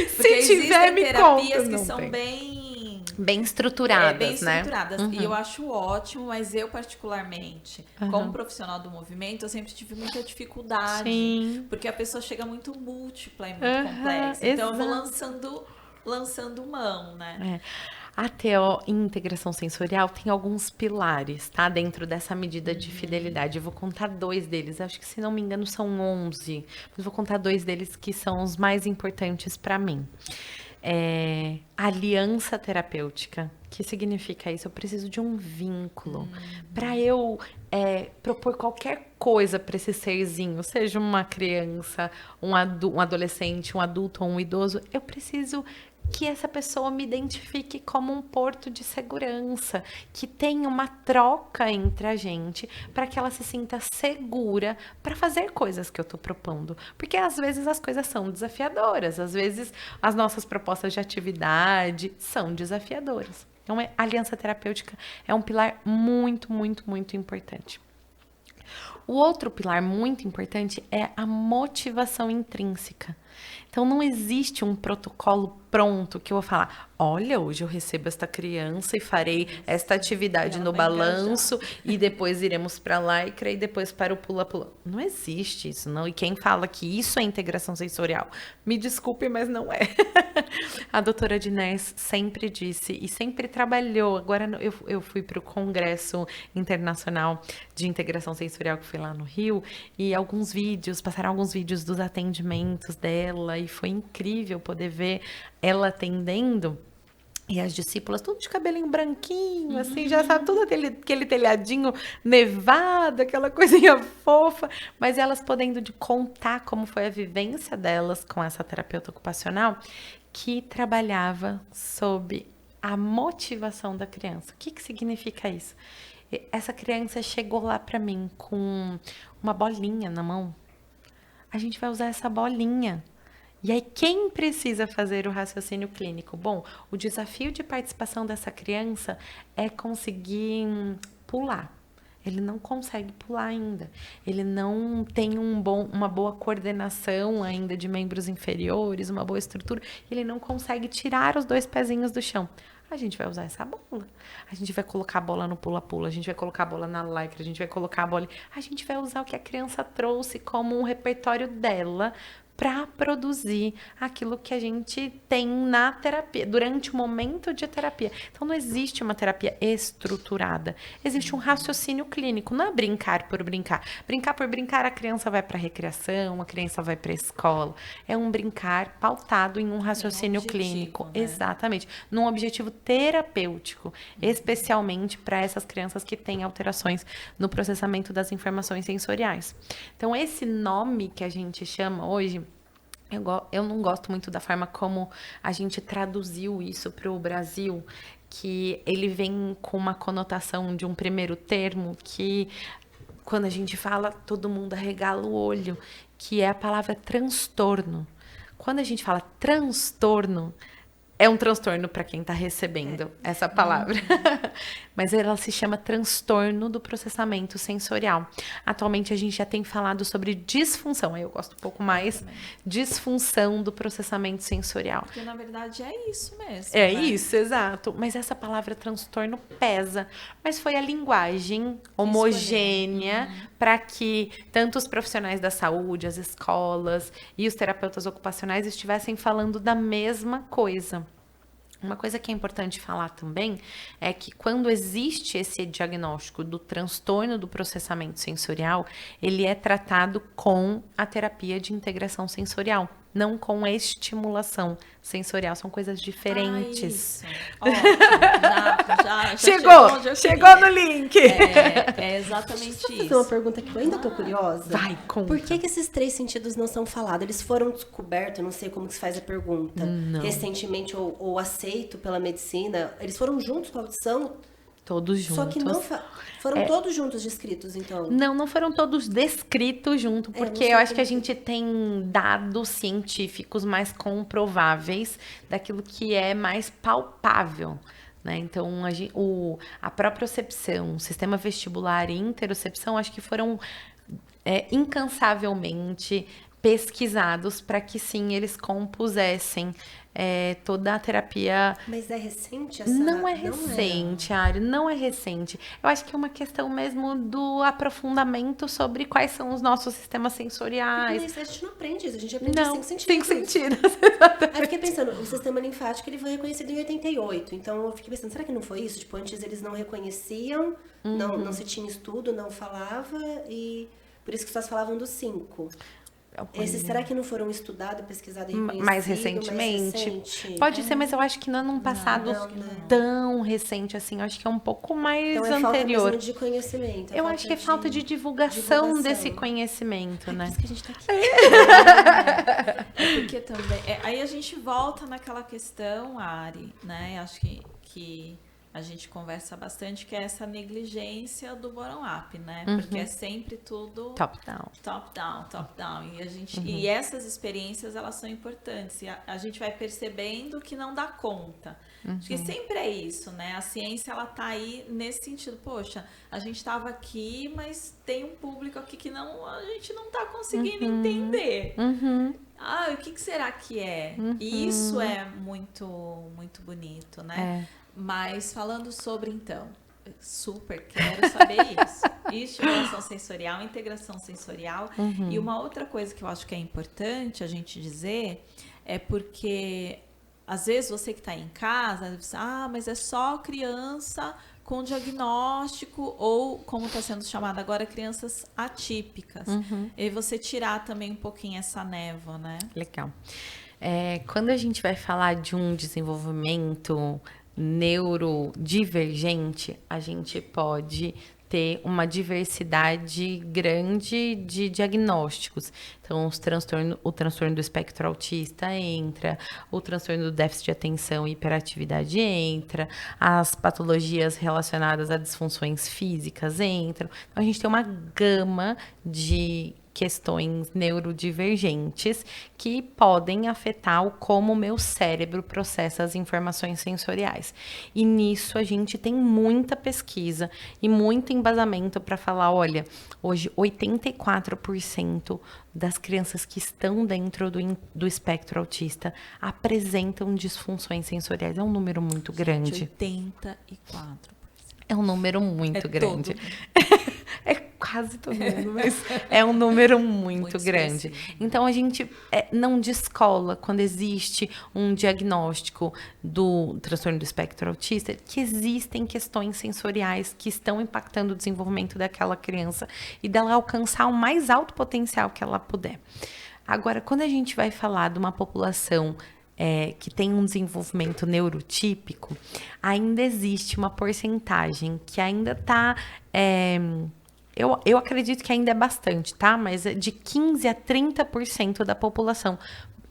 se tiver, me terapias conta. Que são bem estruturadas, bem estruturadas, né? E eu acho ótimo, mas eu particularmente, como profissional do movimento, eu sempre tive muita dificuldade. Sim. Porque a pessoa chega muito múltipla e muito complexa. Então, eu vou lançando mão, né? A TO em integração sensorial tem alguns pilares, tá? Dentro dessa medida de fidelidade. Eu vou contar 2 deles. Acho que, se não me engano, são 11. Mas vou contar 2 deles que são os mais importantes para mim. Aliança terapêutica. O que significa isso? Eu preciso de um vínculo. Para eu propor qualquer coisa para esse serzinho, seja uma criança, um adolescente, um adulto ou um idoso, eu preciso que essa pessoa me identifique como um porto de segurança, que tenha uma troca entre a gente, para que ela se sinta segura para fazer coisas que eu estou propondo. Porque às vezes as coisas são desafiadoras, às vezes as nossas propostas de atividade são desafiadoras. Então, a aliança terapêutica é um pilar muito, muito, muito importante. O outro pilar muito importante é a motivação intrínseca. Então, não existe um protocolo pronto que eu vou falar, olha, hoje eu recebo esta criança e farei esta atividade no balanço e depois iremos para lá e depois para o pula-pula. Não existe isso, não. E quem fala que isso é integração sensorial, me desculpe, mas não é. A doutora Diners sempre disse e sempre trabalhou. Agora eu fui para o Congresso Internacional de Integração Sensorial, que foi fui lá no Rio, e passaram alguns vídeos dos atendimentos dela, e foi incrível poder ver ela atendendo. E as discípulas, tudo de cabelinho branquinho, assim, já sabe, tudo aquele telhadinho nevado, aquela coisinha fofa, mas elas podendo contar como foi a vivência delas com essa terapeuta ocupacional, que trabalhava sob a motivação da criança. O que significa isso? Essa criança chegou lá para mim com uma bolinha na mão. A gente vai usar essa bolinha. E aí, quem precisa fazer o raciocínio clínico? Bom, o desafio de participação dessa criança é conseguir pular. Ele não consegue pular ainda. Ele não tem uma boa coordenação ainda de membros inferiores, uma boa estrutura. Ele não consegue tirar os 2 pezinhos do chão. A gente vai usar essa bola. A gente vai colocar a bola no pula-pula, a gente vai colocar a bola na lycra, a gente vai colocar a bola... A gente vai usar o que a criança trouxe como um repertório dela para produzir aquilo que a gente tem na terapia, durante o momento de terapia. Então, não existe uma terapia estruturada. Existe um raciocínio clínico. Não é brincar por brincar. Brincar por brincar, a criança vai para a recreação, a criança vai para a escola. É um brincar pautado em um raciocínio clínico. Né? Exatamente. Num objetivo terapêutico, especialmente para essas crianças que têm alterações no processamento das informações sensoriais. Então, esse nome que a gente chama hoje, eu não gosto muito da forma como a gente traduziu isso para o Brasil, que ele vem com uma conotação de um primeiro termo que, quando a gente fala, todo mundo arregala o olho, que é a palavra transtorno. Quando a gente fala transtorno, é um transtorno para quem está recebendo essa palavra. Mas ela se chama transtorno do processamento sensorial. Atualmente, a gente já tem falado sobre disfunção. Aí eu gosto um pouco mais. Disfunção do processamento sensorial. Porque, na verdade, é isso mesmo. É, né? Isso, exato. Mas essa palavra transtorno pesa. Mas foi a linguagem homogênea para que tanto os profissionais da saúde, as escolas e os terapeutas ocupacionais estivessem falando da mesma coisa. Uma coisa que é importante falar também é que quando existe esse diagnóstico do transtorno do processamento sensorial, ele é tratado com a terapia de integração sensorial, não com estimulação sensorial. São coisas diferentes. Chegou no link. É exatamente isso. Deixa eu fazer uma pergunta que eu ainda tô curiosa. Vai, conta. Por que esses 3 sentidos não são falados? Eles foram descobertos, eu não sei como que se faz a pergunta, recentemente ou aceito pela medicina. Eles foram juntos com a audição? Todos juntos. Só que não foram todos juntos descritos, então? Não foram todos descritos junto, porque eu acho que a gente tem dados científicos mais comprováveis daquilo que é mais palpável, né? Então, a propriocepção, o sistema vestibular e interocepção, acho que foram incansavelmente pesquisados para que sim, eles compusessem toda a terapia. Mas é recente essa? Não é recente, Ari, não é recente. Eu acho que é uma questão mesmo do aprofundamento sobre quais são os nossos sistemas sensoriais. Mas a gente não aprende isso, a gente aprende 5 sentidos. 5 sentidos. Aí eu fiquei pensando, o sistema linfático ele foi reconhecido em 88, então eu fiquei pensando, será que não foi isso? Tipo, antes eles não reconheciam, não se tinha estudo, não falava, e por isso que só se falavam dos 5. Esses, será que não foram estudados, pesquisados e reconhecidos? Mais recentemente? Pode ser, mas eu acho que não é num passado tão recente assim. Eu acho que é um pouco mais então anterior. Falta de conhecimento. Eu acho que é falta de divulgação desse conhecimento, né? Por isso que a gente tá aqui. Porque também... aí a gente volta naquela questão, Ari, né? Acho que a gente conversa bastante, que é essa negligência do bottom-up, né? Porque é sempre tudo... Top-down. Top-down, top-down. E essas experiências, elas são importantes. E a gente vai percebendo que não dá conta. Acho que sempre é isso, né? A ciência, ela tá aí nesse sentido. Poxa, a gente estava aqui, mas tem um público aqui que a gente não tá conseguindo entender. O que será que é? E isso é muito, muito bonito, né? Mas falando sobre, então, super quero saber isso. Estimulação sensorial, integração sensorial. E uma outra coisa que eu acho que é importante a gente dizer é porque, às vezes, você que está em casa, diz, mas é só criança com diagnóstico ou, como está sendo chamado agora, crianças atípicas. E você tirar também um pouquinho essa névoa, né? Legal. Quando a gente vai falar de um desenvolvimento neurodivergente, a gente pode ter uma diversidade grande de diagnósticos. Então, o transtorno do espectro autista entra, o transtorno do déficit de atenção e hiperatividade entra, as patologias relacionadas a disfunções físicas entram. Então, a gente tem uma gama de questões neurodivergentes que podem afetar como o meu cérebro processa as informações sensoriais. E nisso a gente tem muita pesquisa e muito embasamento para falar, olha, hoje 84% das crianças que estão dentro do espectro autista apresentam disfunções sensoriais. É um número muito grande. 84%. É um número muito grande. É quase todo mundo, mas é um número muito grande. Específico. Então, a gente não descola quando existe um diagnóstico do transtorno do espectro autista, que existem questões sensoriais que estão impactando o desenvolvimento daquela criança e dela alcançar o mais alto potencial que ela puder. Agora, quando a gente vai falar de uma população que tem um desenvolvimento neurotípico, ainda existe uma porcentagem que ainda está... Eu acredito que ainda é bastante, tá? Mas de 15% a 30% da população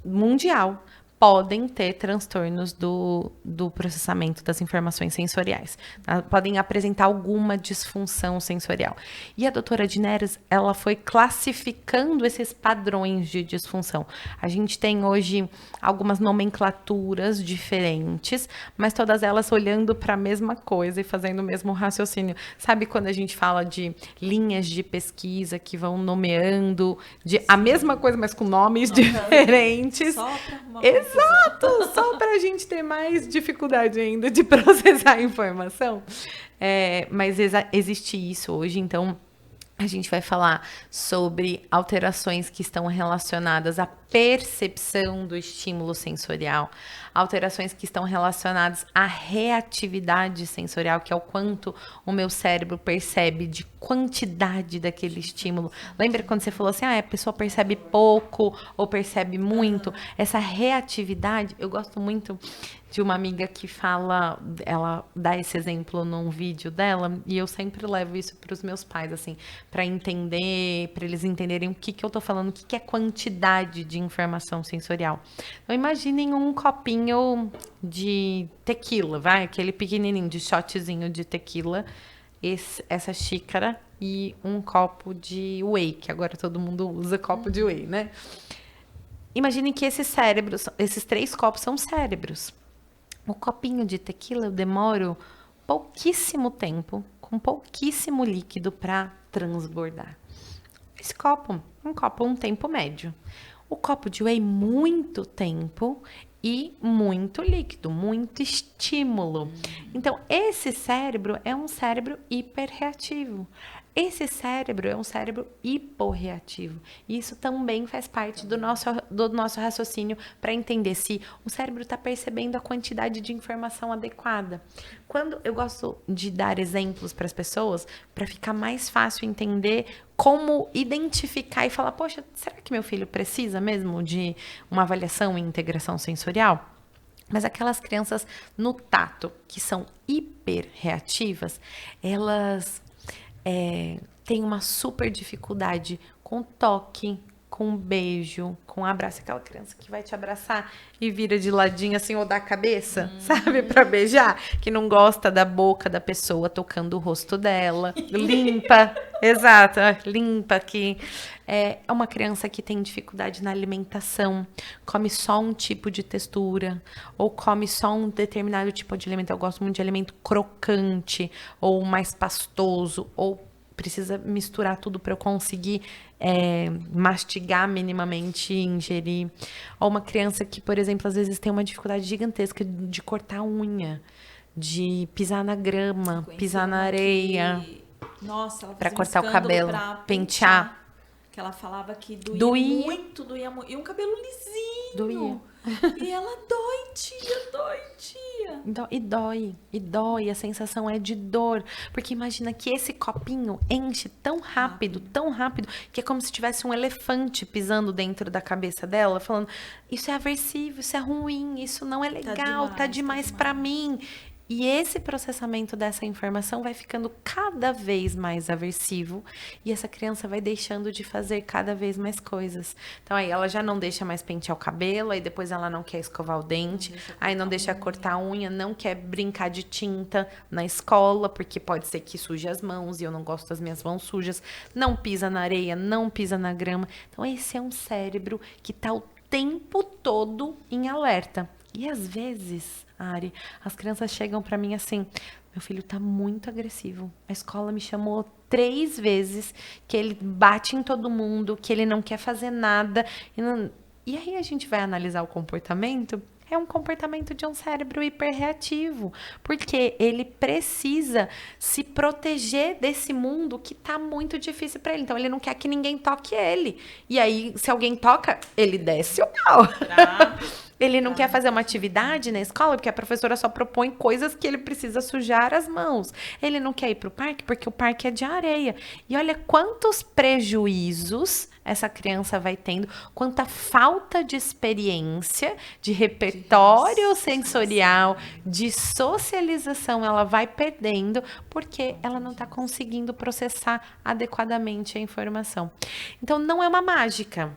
mundial podem ter transtornos do processamento das informações sensoriais. Podem apresentar alguma disfunção sensorial. E a doutora Dineres, ela foi classificando esses padrões de disfunção. A gente tem hoje algumas nomenclaturas diferentes, mas todas elas olhando para a mesma coisa e fazendo o mesmo raciocínio. Sabe quando a gente fala de linhas de pesquisa que vão nomeando a mesma coisa, mas com nomes diferentes? Só para arrumar Exato! Só para a gente ter mais dificuldade ainda de processar a informação. Mas existe isso hoje, então a gente vai falar sobre alterações que estão relacionadas à percepção do estímulo sensorial, alterações que estão relacionadas à reatividade sensorial, que é o quanto o meu cérebro percebe de quantidade daquele estímulo. Lembra quando você falou assim, a pessoa percebe pouco ou percebe muito? Essa reatividade, eu gosto muito de uma amiga que fala, ela dá esse exemplo num vídeo dela, e eu sempre levo isso para os meus pais, assim, para entender, para eles entenderem o que eu tô falando, o que é quantidade de informação sensorial. Então, imaginem um copinho de tequila, aquele pequenininho de shotzinho de tequila, essa xícara e um copo de whey, que agora todo mundo usa copo de whey, né? Imaginem que esses 3 copos são cérebros. O copinho de tequila eu demoro pouquíssimo tempo, com pouquíssimo líquido para transbordar. Esse copo, um tempo médio. O copo de whey, muito tempo e muito líquido, muito estímulo. Então, esse cérebro é um cérebro hiperreativo. Esse cérebro é um cérebro hiporreativo. E isso também faz parte do nosso raciocínio para entender se o cérebro está percebendo a quantidade de informação adequada. Quando eu gosto de dar exemplos para as pessoas, para ficar mais fácil entender como identificar e falar, poxa, será que meu filho precisa mesmo de uma avaliação em integração sensorial? Mas aquelas crianças no tato, que são hiperreativas, elas têm uma super dificuldade com toque, com beijo, com abraço. Aquela criança que vai te abraçar e vira de ladinho assim, ou da cabeça, sabe? Pra beijar. Que não gosta da boca da pessoa tocando o rosto dela. Limpa. Exato. Limpa. Que é uma criança que tem dificuldade na alimentação. Come só um tipo de textura. Ou come só um determinado tipo de alimento. Eu gosto muito de alimento crocante. Ou mais pastoso. Ou precisa misturar tudo para eu conseguir mastigar minimamente e ingerir. Ou uma criança que, por exemplo, às vezes tem uma dificuldade gigantesca de cortar a unha, de pisar na grama, pisar na areia. Nossa, ela para cortar o cabelo, pentear. Que ela falava que doía muito. E um cabelo lisinho. Doía. E ela dói, tia. E dói, a sensação é de dor. Porque imagina que esse copinho enche tão rápido, que é como se tivesse um elefante pisando dentro da cabeça dela, falando, isso é aversivo, isso é ruim, isso não é legal, tá demais pra mim. E esse processamento dessa informação vai ficando cada vez mais aversivo e essa criança vai deixando de fazer cada vez mais coisas. Então, aí ela já não deixa mais pentear o cabelo, aí depois ela não quer escovar o dente, aí não deixa cortar a unha, não quer brincar de tinta na escola, porque pode ser que suje as mãos e eu não gosto das minhas mãos sujas, não pisa na areia, não pisa na grama. Então, esse é um cérebro que está o tempo todo em alerta. E às vezes, Ari, as crianças chegam para mim assim, meu filho tá muito agressivo. A escola me chamou 3 vezes, que ele bate em todo mundo, que ele não quer fazer nada. E aí a gente vai analisar o comportamento. É um comportamento de um cérebro hiperreativo, porque ele precisa se proteger desse mundo que tá muito difícil para ele. Então, ele não quer que ninguém toque ele. E aí, se alguém toca, ele desce o pau. Ele não quer fazer uma atividade na escola, porque a professora só propõe coisas que ele precisa sujar as mãos. Ele não quer ir para o parque, porque o parque é de areia. E olha quantos prejuízos essa criança vai tendo, quanta falta de experiência, de repertório sensorial, de socialização ela vai perdendo, porque ela não está conseguindo processar adequadamente a informação. Então, não é uma mágica.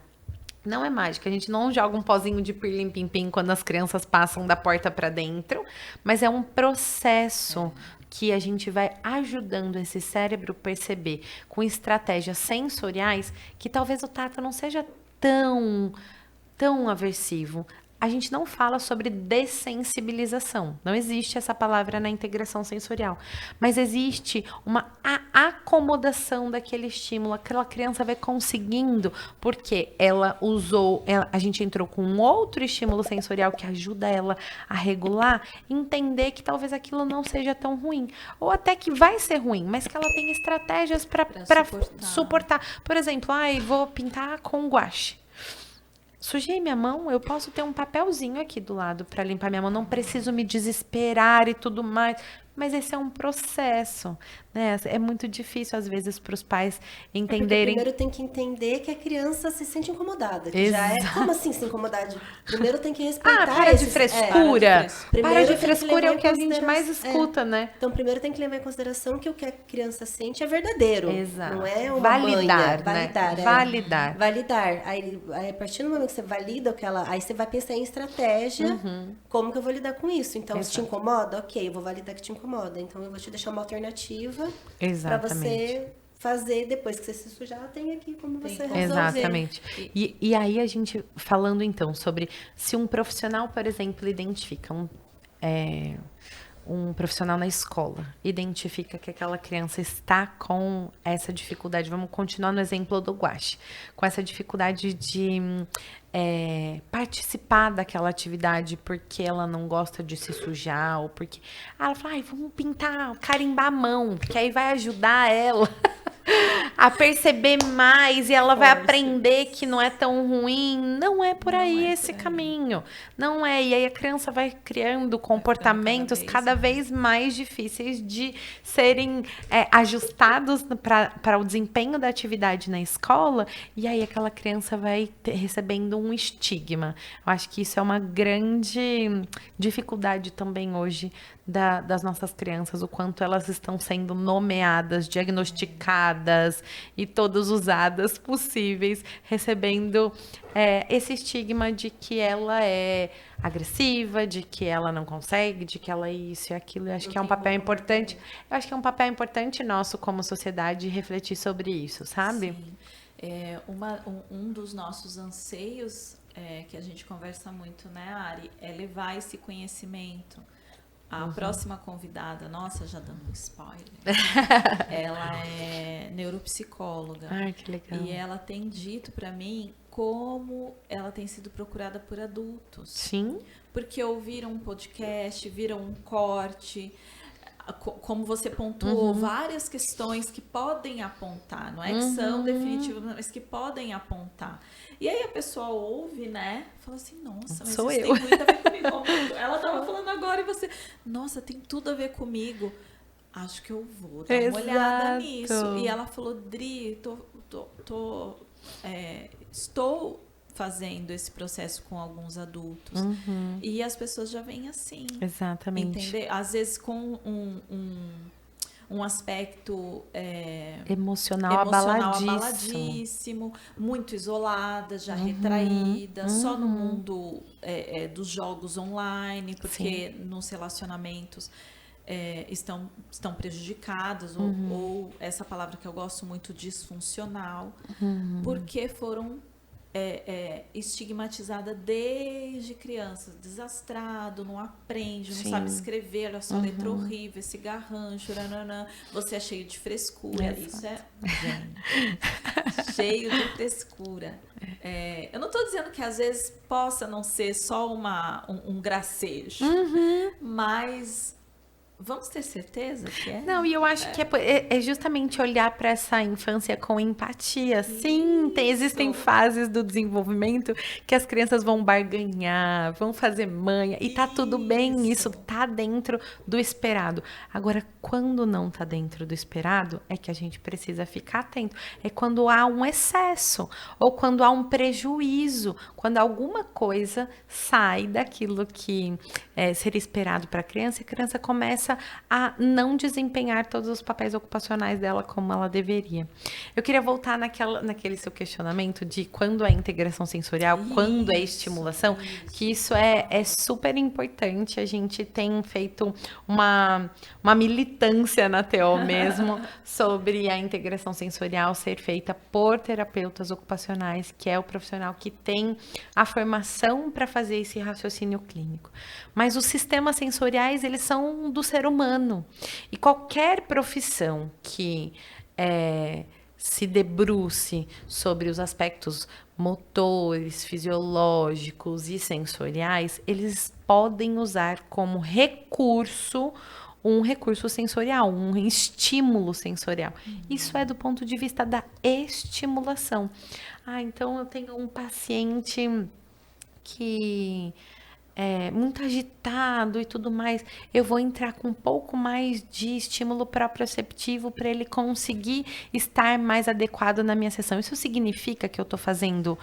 Não é mágica, a gente não joga um pozinho de pirlim-pim-pim quando as crianças passam da porta para dentro, mas é um processo que a gente vai ajudando esse cérebro a perceber com estratégias sensoriais que talvez o tato não seja tão aversivo. A gente não fala sobre dessensibilização. Não existe essa palavra na integração sensorial. Mas existe uma acomodação daquele estímulo. Aquela criança vai conseguindo, porque a gente entrou com um outro estímulo sensorial que ajuda ela a regular, entender que talvez aquilo não seja tão ruim. Ou até que vai ser ruim, mas que ela tem estratégias para suportar. Por exemplo, vou pintar com guache. Sujei minha mão, eu posso ter um papelzinho aqui do lado para limpar minha mão, não preciso me desesperar e tudo mais. Mas esse é um processo, né? É muito difícil, às vezes, para os pais entenderem... Primeiro tem que entender que a criança se sente incomodada. Que já é... Como assim se incomodar? Primeiro tem que respeitar... para de frescura. Para de frescura é o que a gente mais escuta, né? Então, primeiro tem que levar em consideração que o que a criança sente é verdadeiro. Exato. Não é uma validar, manha. Validar. Validar. Aí, a partir do momento que você valida o que ela... Aí você vai pensar em estratégia. Como que eu vou lidar com isso? Então, se te incomoda, ok, eu vou validar que te incomoda. Então, eu vou te deixar uma alternativa para você fazer depois que você se sujar, tem aqui como você resolver. Exatamente. E aí, a gente falando, então, sobre se um profissional, por exemplo, identifica um profissional na escola, identifica que aquela criança está com essa dificuldade, vamos continuar no exemplo do guache, com essa dificuldade de participar daquela atividade porque ela não gosta de se sujar, ou porque ela fala, vamos pintar, carimbar a mão, que aí vai ajudar ela a perceber mais e ela vai aprender que não é tão ruim. Não é por aí esse caminho. Não é. E aí a criança vai criando comportamentos cada vez mais difíceis de serem ajustados para o desempenho da atividade na escola. E aí aquela criança vai recebendo um estigma. Eu acho que isso é uma grande dificuldade também hoje das nossas crianças, o quanto elas estão sendo nomeadas, diagnosticadas e todas usadas possíveis, recebendo esse estigma de que ela é agressiva, de que ela não consegue, de que ela é isso e aquilo. Eu acho que é um papel importante. Eu acho que é um papel importante nosso como sociedade refletir sobre isso, sabe? Sim. Um dos nossos anseios, que a gente conversa muito, né, Ari, é levar esse conhecimento. A próxima convidada, nossa, já dando um spoiler, ela é neuropsicóloga. Ai, que legal. E ela tem dito para mim como ela tem sido procurada por adultos. Sim. Porque ouviram um podcast, viram um corte, como você pontuou, várias questões que podem apontar, não é que são definitivas, mas que podem apontar. E aí a pessoa ouve, né? Fala assim, nossa, mas Sou isso eu. tem muito a ver comigo. Ela tava falando agora e você, nossa, tem tudo a ver comigo. Acho que eu vou dar uma olhada nisso. E ela falou, Dri, estou fazando esse processo com alguns adultos. E as pessoas já vêm assim. Exatamente. Entender? Às vezes com um aspecto emocional abaladíssimo, muito isolada, já retraída, só no mundo dos jogos online, porque nos relacionamentos estão prejudicadas, ou essa palavra que eu gosto muito, disfuncional, porque foram estigmatizada desde criança, desastrado, não aprende, não sabe escrever, olha só, letra horrível, esse garrancho, nananã, você é cheio de frescura. Isso é cheio de frescura. Eu não estou dizendo que às vezes possa não ser só um gracejo, mas vamos ter certeza que é? Não, e eu acho que é justamente olhar para essa infância com empatia. Sim, existem fases do desenvolvimento que as crianças vão barganhar, vão fazer manha, e tá tudo bem, isso tá dentro do esperado. Agora, quando não tá dentro do esperado, é que a gente precisa ficar atento. É quando há um excesso, ou quando há um prejuízo, quando alguma coisa sai daquilo que seria esperado para a criança começa a não desempenhar todos os papéis ocupacionais dela como ela deveria. Eu queria voltar naquele seu questionamento de quando é integração sensorial, quando é estimulação, que isso é super importante. A gente tem feito uma militância na TO mesmo sobre a integração sensorial ser feita por terapeutas ocupacionais, que é o profissional que tem a formação para fazer esse raciocínio clínico. Mas os sistemas sensoriais, eles são do ser humano. E qualquer profissão que se debruce sobre os aspectos motores, fisiológicos e sensoriais, eles podem usar como recurso um recurso sensorial, um estímulo sensorial. Isso é do ponto de vista da estimulação. Então eu tenho um paciente que muito agitado e tudo mais, eu vou entrar com um pouco mais de estímulo proprioceptivo para ele conseguir estar mais adequado na minha sessão. Isso significa que eu estou fazendo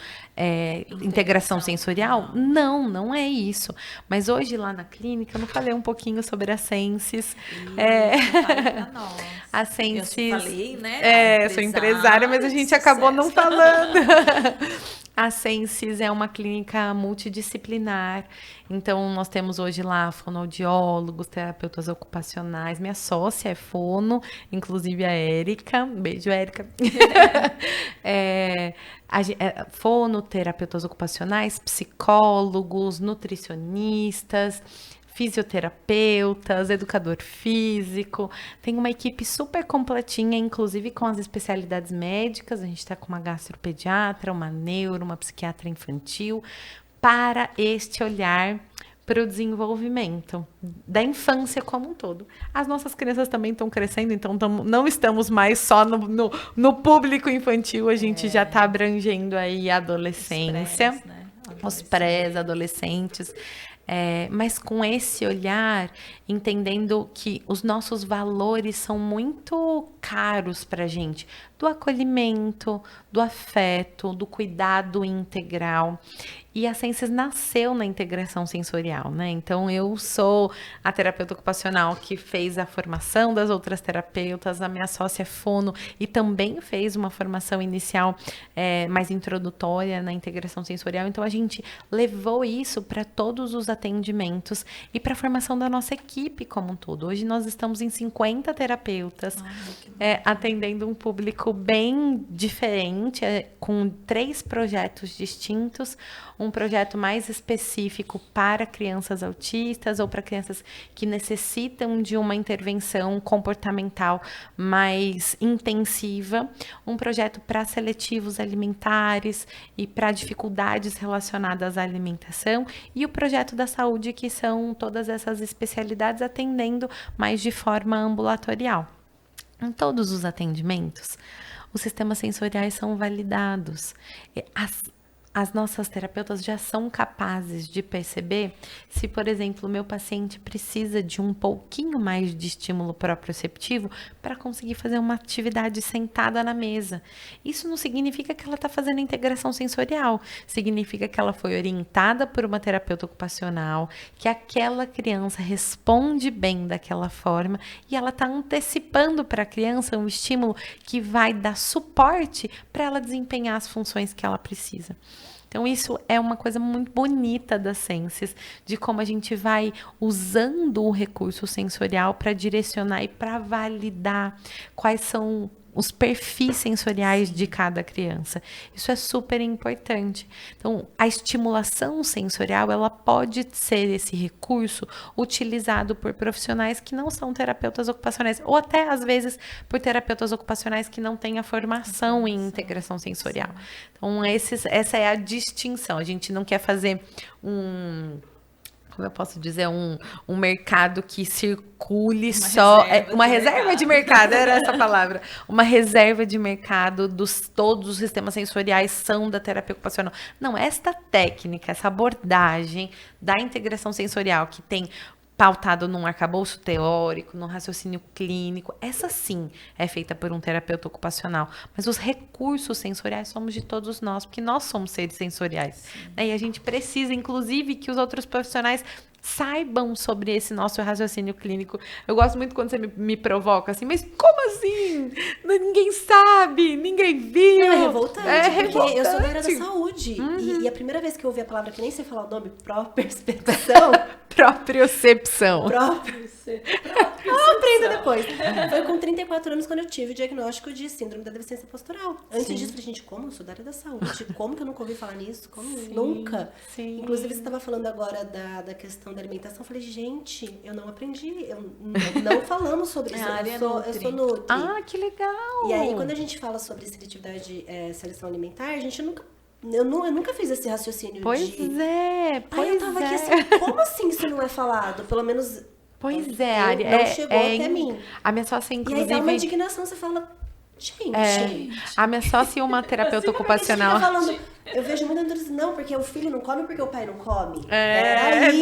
integração sensorial? Não é isso. Mas hoje lá na clínica, eu não falei um pouquinho sobre a Sensis. A Sensis. Eu falei, né? Sou empresária, mas a gente acabou não falando. A Sensis é uma clínica multidisciplinar, então nós temos hoje lá fonoaudiólogos, terapeutas ocupacionais, minha sócia é fono, inclusive a Érica, beijo Érica, fono, terapeutas ocupacionais, psicólogos, nutricionistas, fisioterapeutas, educador físico, tem uma equipe super completinha, inclusive com as especialidades médicas, a gente está com uma gastropediatra, uma neuro, uma psiquiatra infantil, para este olhar para o desenvolvimento da infância como um todo. As nossas crianças também estão crescendo, então não estamos mais só no público infantil, a gente já está abrangendo aí a adolescência, os pré-adolescentes. Mas com esse olhar, entendendo que os nossos valores são muito caros para a gente, do acolhimento, do afeto, do cuidado integral. E a Sensis nasceu na integração sensorial, né? Então, eu sou a terapeuta ocupacional que fez a formação das outras terapeutas, a minha sócia é fono e também fez uma formação inicial mais introdutória na integração sensorial. Então, a gente levou isso para todos os atendimentos e para a formação da nossa equipe como um todo. Hoje, nós estamos em 50 terapeutas atendendo um público público bem diferente, com 3 projetos distintos. Um projeto mais específico para crianças autistas ou para crianças que necessitam de uma intervenção comportamental mais intensiva. Um projeto para seletivos alimentares e para dificuldades relacionadas à alimentação. E o projeto da saúde, que são todas essas especialidades atendendo mais de forma ambulatorial. Em todos os atendimentos, os sistemas sensoriais são validados. As nossas terapeutas já são capazes de perceber se, por exemplo, o meu paciente precisa de um pouquinho mais de estímulo proprioceptivo para conseguir fazer uma atividade sentada na mesa. Isso não significa que ela está fazendo integração sensorial. Significa que ela foi orientada por uma terapeuta ocupacional, que aquela criança responde bem daquela forma e ela está antecipando para a criança um estímulo que vai dar suporte para ela desempenhar as funções que ela precisa. Então, isso é uma coisa muito bonita da Senses, de como a gente vai usando o recurso sensorial para direcionar e para validar quais são os perfis sensoriais de cada criança. Isso é super importante. Então, a estimulação sensorial, ela pode ser esse recurso utilizado por profissionais que não são terapeutas ocupacionais, ou até, às vezes, por terapeutas ocupacionais que não têm a formação em integração sensorial. Então, essa é a distinção. A gente não quer fazer como eu posso dizer, um mercado que circule uma reserva de mercado, era essa palavra. Uma reserva de mercado todos os sistemas sensoriais são da terapia ocupacional. Não, esta técnica, essa abordagem da integração sensorial que tem pautado num arcabouço teórico, num raciocínio clínico, essa sim é feita por um terapeuta ocupacional. Mas os recursos sensoriais somos de todos nós, porque nós somos seres sensoriais. Né? E a gente precisa, inclusive, que os outros profissionais saibam sobre esse nosso raciocínio clínico. Eu gosto muito quando você me provoca assim, mas como assim? Ninguém sabe, ninguém viu. Não, é revoltante, porque eu sou da área da saúde. E a primeira vez que eu ouvi a palavra, que nem sei falar o nome, propriocepção. Propriocepção. Aprenda depois. Foi com 34 anos quando eu tive o diagnóstico de síndrome da deficiência postural. Antes disso, eu falei, gente, como eu sou da área da saúde? Como que eu nunca ouvi falar nisso? Como? Nunca. Sim. Inclusive, você estava falando agora da questão da alimentação. Eu falei, gente, eu não aprendi. Não falamos sobre isso. Eu sou nutri. Ah, que legal! E aí, quando a gente fala sobre seletividade, seleção alimentar, a gente nunca... Eu nunca fiz esse raciocínio eu tava aqui assim, como assim isso não é falado? Pelo menos... Pois é, Ari. Não chegou até mim. A minha sócia, inclusive... E aí dá uma indignação, você fala... Gente... A minha sócia e uma terapeuta ocupacional... Eu vejo muita gente dizendo, não, porque o filho não come porque o pai não come.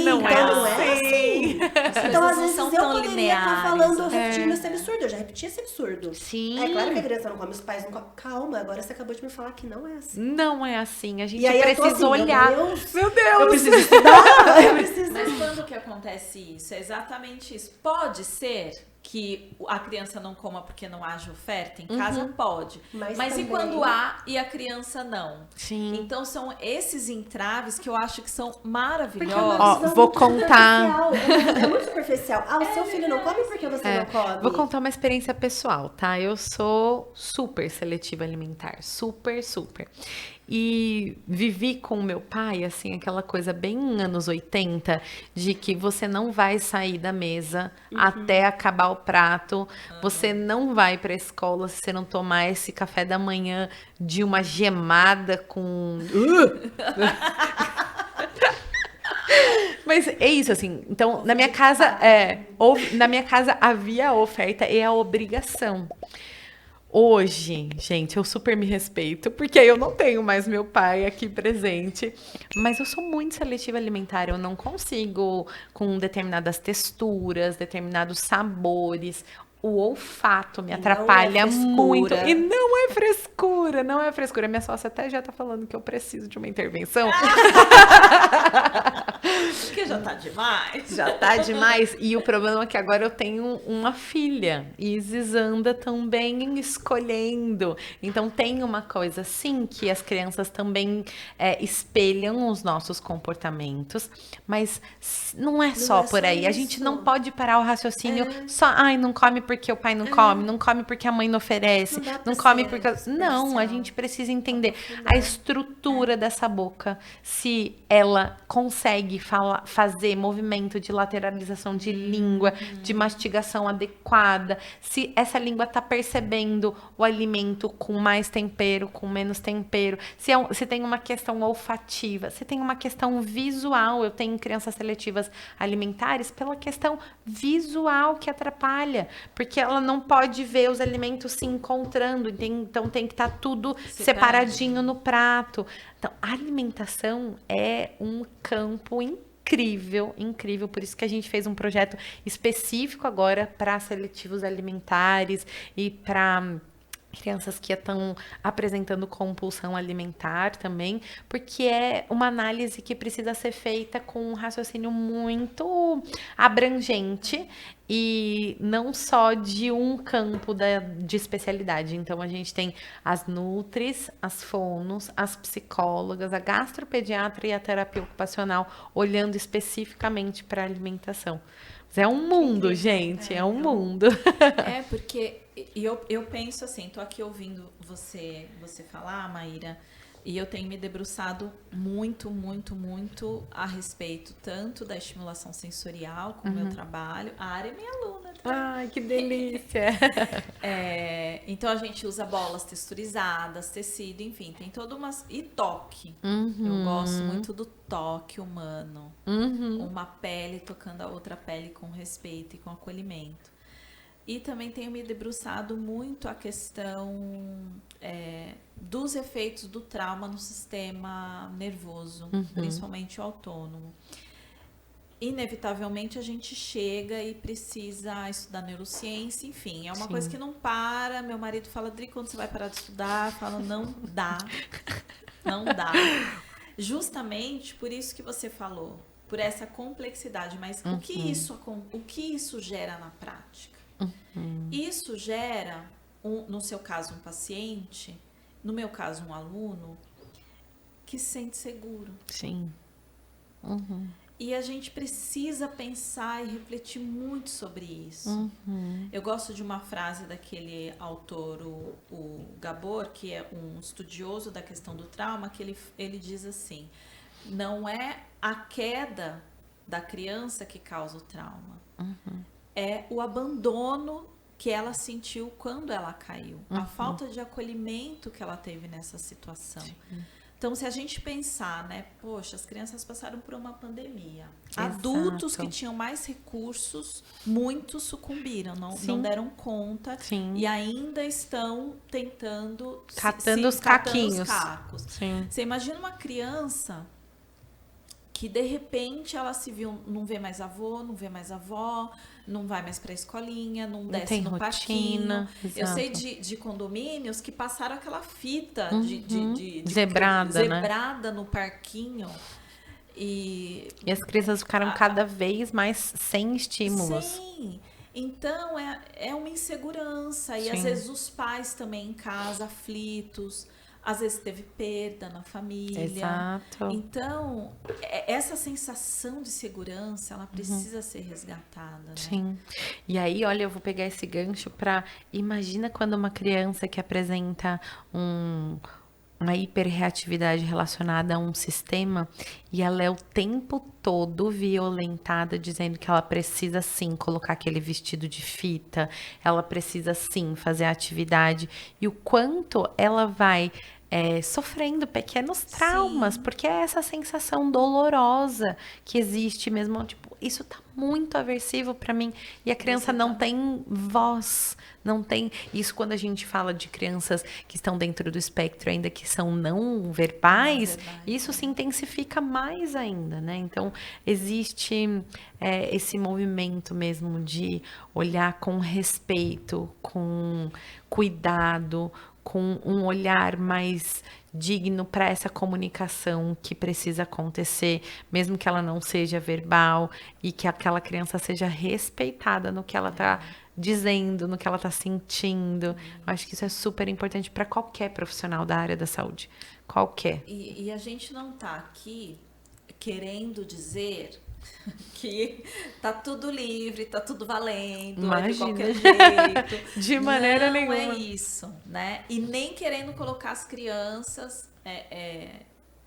Não é assim. Então, às vezes, eu poderia estar falando, repetindo esse absurdo. Eu já repeti esse absurdo. Sim. É claro que a criança não come, os pais não comem. Calma, agora você acabou de me falar que não é assim. Não é assim. A gente precisa assim, olhar. Meu Deus! Eu preciso estudar. Mas quando que acontece isso? É exatamente isso. Pode ser que a criança não coma porque não haja oferta em casa, pode. Mas e quando há e a criança não? Sim. Então são esses entraves que eu acho que são maravilhosos. Vou contar. É muito superficial. O seu filho não come porque você não come? Vou contar uma experiência pessoal, tá? Eu sou super seletiva alimentar. Super, super. E vivi com o meu pai, assim, aquela coisa bem anos 80, de que você não vai sair da mesa até acabar o prato, você não vai pra escola se você não tomar esse café da manhã de uma gemada com... Mas é isso, assim, então, na minha casa havia a oferta e a obrigação. Hoje, gente, eu super me respeito, porque eu não tenho mais meu pai aqui presente, mas eu sou muito seletiva alimentar, eu não consigo com determinadas texturas, determinados sabores. O olfato me atrapalha muito. E não é frescura, não é frescura. Minha sócia até já tá falando que eu preciso de uma intervenção. Porque já tá demais. Já tá demais. E o problema é que agora eu tenho uma filha. E Isis anda também escolhendo. Então tem uma coisa assim que as crianças também espelham os nossos comportamentos. Mas não é só por aí. A gente não pode parar o raciocínio só, não come porque porque o pai não come, não come porque a mãe não oferece, não come porque... Não, a gente precisa entender a estrutura dessa boca, se ela consegue fazer movimento de lateralização de língua, de mastigação adequada, se essa língua está percebendo o alimento com mais tempero, com menos tempero, se tem uma questão olfativa, se tem uma questão visual. Eu tenho crianças seletivas alimentares pela questão visual que atrapalha, porque ela não pode ver os alimentos se encontrando, então tem que estar tudo separadinho no prato. Então, a alimentação é um campo incrível, incrível. Por isso que a gente fez um projeto específico agora para seletivos alimentares e para crianças que estão apresentando compulsão alimentar também, porque é uma análise que precisa ser feita com um raciocínio muito abrangente e não só de um campo de especialidade. Então, a gente tem as nutris, as fonos, as psicólogas, a gastropediatra e a terapia ocupacional olhando especificamente para a alimentação. É um mundo, gente, é um mundo. Porque eu penso assim, tô aqui ouvindo você falar, Maíra, e eu tenho me debruçado muito, muito, muito a respeito tanto da estimulação sensorial com o meu trabalho. A área é minha aluna. Ai, que delícia! Então, a gente usa bolas texturizadas, tecido, enfim, tem toda umas... E toque. Eu gosto muito do toque humano. Uma pele tocando a outra pele com respeito e com acolhimento. E também tenho me debruçado muito a questão dos efeitos do trauma no sistema nervoso, principalmente o autônomo. Inevitavelmente a gente chega e precisa estudar neurociência, enfim, é uma coisa que não para. Meu marido fala, Dri, quando você vai parar de estudar? Eu falo, não dá, não dá. Justamente por isso que você falou, por essa complexidade, mas o que isso gera na prática? Isso gera, no seu caso, um paciente, no meu caso, um aluno, que se sente seguro. Sim. E a gente precisa pensar e refletir muito sobre isso. Eu gosto de uma frase daquele autor, o Gabor, que é um estudioso da questão do trauma, que ele diz assim, não é a queda da criança que causa o trauma, é o abandono que ela sentiu quando ela caiu, a falta de acolhimento que ela teve nessa situação. Então, se a gente pensar, né, poxa, as crianças passaram por uma pandemia. Exato. Adultos que tinham mais recursos, muitos sucumbiram, não deram conta. Sim. E ainda estão tentando... Catando os caquinhos. Os cacos. Sim. Você imagina uma criança que, de repente, ela se viu, não vê mais avô, não vê mais avó, não vai mais para a escolinha, não desce no parquinho. Exato. Eu sei de condomínios que passaram aquela fita de zebrada no parquinho. E as crianças ficaram cada vez mais sem estímulos. Sim. Então, é uma insegurança. E, às vezes, os pais também em casa, aflitos. Às vezes teve perda na família. Exato. Então, essa sensação de segurança, ela precisa ser resgatada, né? Sim. E aí, olha, eu vou pegar esse gancho para... Imagina quando uma criança que apresenta uma hiperreatividade relacionada a um sistema e ela é o tempo todo violentada, dizendo que ela precisa sim colocar aquele vestido de fita, ela precisa sim fazer a atividade, e o quanto ela vai sofrendo pequenos traumas, porque é essa sensação dolorosa que existe mesmo, tipo, isso tá muito aversivo para mim, e a criança não tem voz, não tem... Isso quando a gente fala de crianças que estão dentro do espectro ainda, que são não verbais, isso se intensifica mais ainda, né? Então, existe esse movimento mesmo de olhar com respeito, com cuidado, com um olhar mais digno para essa comunicação que precisa acontecer, mesmo que ela não seja verbal, e que aquela criança seja respeitada no que ela está dizendo, no que ela está sentindo. Eu acho que isso é super importante para qualquer profissional da área da saúde. Qualquer. E a gente não está aqui querendo dizer que tá tudo livre, tá tudo valendo, Imagina. é de qualquer jeito. De maneira nenhuma. Não é isso, né? E nem querendo colocar as crianças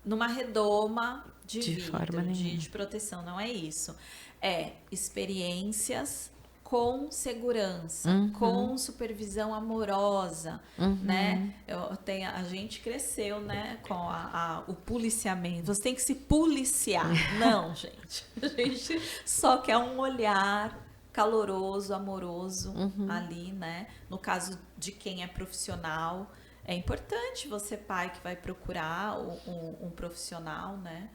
numa redoma de vidro, de proteção, não é isso. É experiências com segurança, com supervisão amorosa, né? A gente cresceu, né, com o policiamento. Você tem que se policiar. Não, gente. A gente só quer um olhar caloroso, amoroso ali, né? No caso de quem é profissional, é importante você, pai, que vai procurar um profissional, né?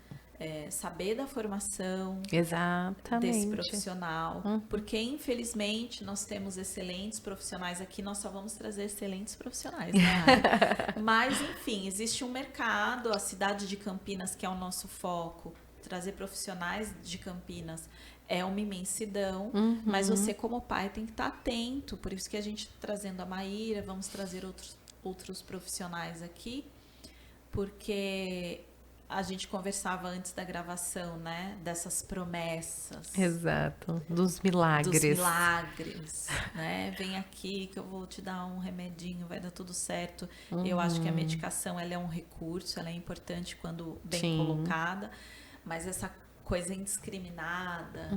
Saber da formação desse profissional, porque infelizmente nós temos excelentes profissionais aqui, nós só vamos trazer excelentes profissionais, né? Mas enfim, existe um mercado, a cidade de Campinas, que é o nosso foco, trazer profissionais de Campinas é uma imensidão, mas você como pai tem que estar atento, por isso que a gente trazendo a Maíra, vamos trazer outros profissionais aqui, porque a gente conversava antes da gravação, né? Dessas promessas. Exato. Dos milagres. Né? Vem aqui que eu vou te dar um remedinho, vai dar tudo certo. Eu acho que a medicação, ela é um recurso, ela é importante quando bem colocada, mas essa coisa indiscriminada,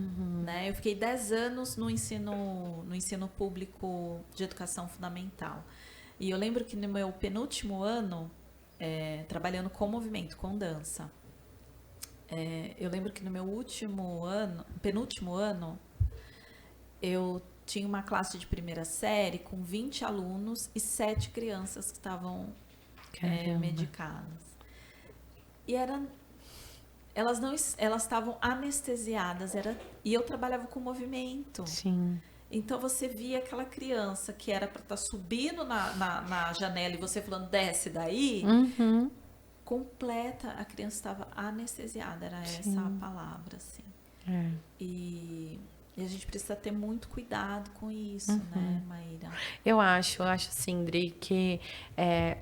né? Eu fiquei 10 anos no ensino público de educação fundamental. E eu lembro que no meu penúltimo ano, trabalhando com movimento, com dança. Eu lembro que no meu penúltimo ano, eu tinha uma classe de primeira série com 20 alunos e 7 crianças que estavam medicadas. E elas estavam anestesiadas, e eu trabalhava com movimento. Sim. Então você via aquela criança que era para estar subindo na janela e você falando, desce daí, completa, a criança estava anestesiada, era essa a palavra, assim. E a gente precisa ter muito cuidado com isso, né, Maíra? Eu acho, Sindri, que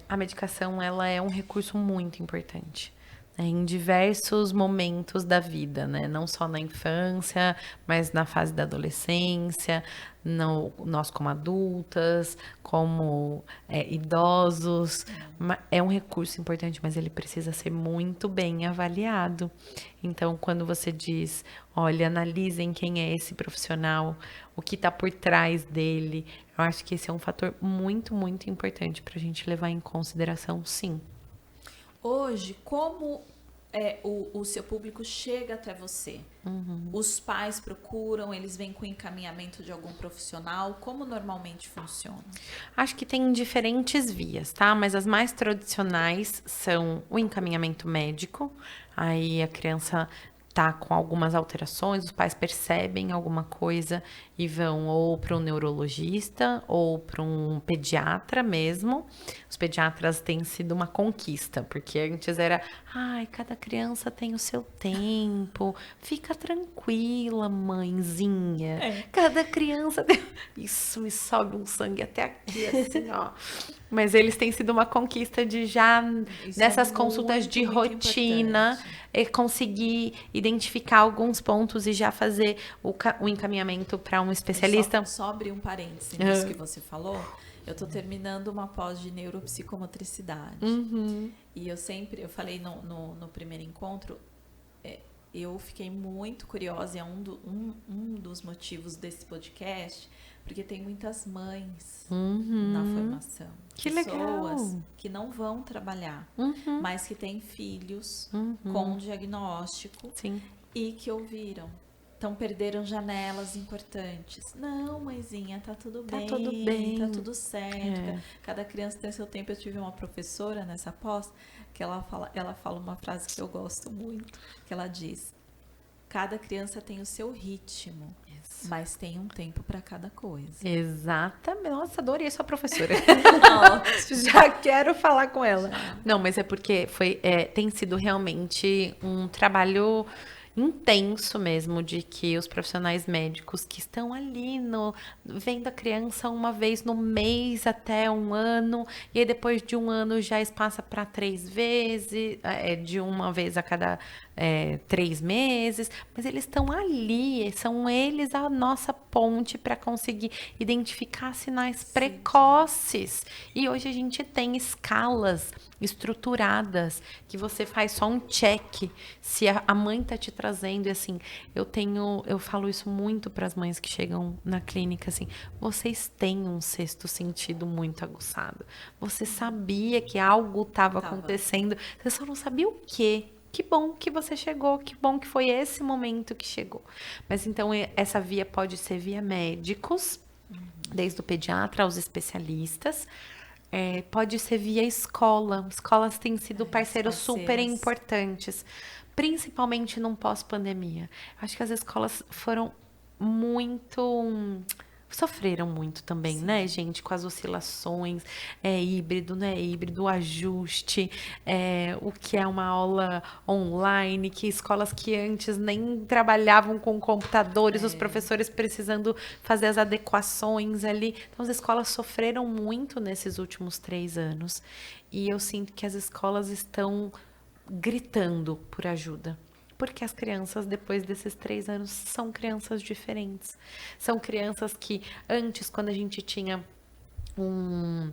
a medicação, ela é um recurso muito importante. Em diversos momentos da vida, né? Não só na infância, mas na fase da adolescência, nós como adultas, como idosos. É um recurso importante, mas ele precisa ser muito bem avaliado. Então, quando você diz, olha, analisem quem é esse profissional, o que está por trás dele, eu acho que esse é um fator muito, muito importante para a gente levar em consideração, sim. Hoje, como o seu público chega até você? Os pais procuram, eles vêm com encaminhamento de algum profissional? Como normalmente funciona? Acho que tem diferentes vias, tá? Mas as mais tradicionais são o encaminhamento médico. Aí a criança tá com algumas alterações, os pais percebem alguma coisa e vão ou para um neurologista ou para um pediatra mesmo. Os pediatras têm sido uma conquista, porque antes era, cada criança tem o seu tempo, fica tranquila, mãezinha. Cada criança tem... Isso me sobe um sangue até aqui, assim, ó. Mas eles têm sido uma conquista de já, nessas consultas de rotina, conseguir identificar alguns pontos e já fazer o encaminhamento para um especialista. Só abrir um parênteses nisso que você falou. Eu estou terminando uma pós de neuropsicomotricidade. E eu falei no primeiro encontro, eu fiquei muito curiosa, e é um dos motivos desse podcast, porque tem muitas mães na formação. Que pessoas legal. Que não vão trabalhar, mas que têm filhos com diagnóstico. Sim. E que ouviram. Então perderam janelas importantes. Não, mãezinha, tá tudo bem, tá tudo certo. Cada criança tem seu tempo. Eu tive uma professora nessa pós que ela fala uma frase que eu gosto muito, que ela diz: cada criança tem o seu ritmo, mas tem um tempo para cada coisa. Exatamente. Nossa, adorei sua professora. Já quero falar com ela. Não, mas é porque tem sido realmente um trabalho intenso mesmo de que os profissionais médicos que estão ali vendo a criança uma vez no mês até 1 ano, e aí depois de 1 ano já espaça para 3 vezes, de uma vez a cada 3 meses, mas eles estão ali, são eles a nossa ponte para conseguir identificar sinais precoces. E hoje a gente tem escalas estruturadas que você faz só um check se a mãe tá te trazendo. E assim, eu falo isso muito para as mães que chegam na clínica, assim, vocês têm um sexto sentido muito aguçado. Você sabia que algo estava acontecendo, você só não sabia o quê. Que bom que você chegou, que bom que foi esse momento que chegou. Mas então essa via pode ser via médicos, desde o pediatra aos especialistas. Pode ser via escola. Escolas têm sido parceiros super importantes, principalmente num pós-pandemia. Acho que as escolas sofreram muito também, né, gente? Com as oscilações, híbrido, não é híbrido, o ajuste, o que é uma aula online, que escolas que antes nem trabalhavam com computadores, os professores precisando fazer as adequações ali. Então, as escolas sofreram muito nesses últimos 3 anos. E eu sinto que as escolas estão gritando por ajuda. Porque as crianças, depois desses 3 anos, são crianças diferentes. São crianças que antes, quando a gente tinha um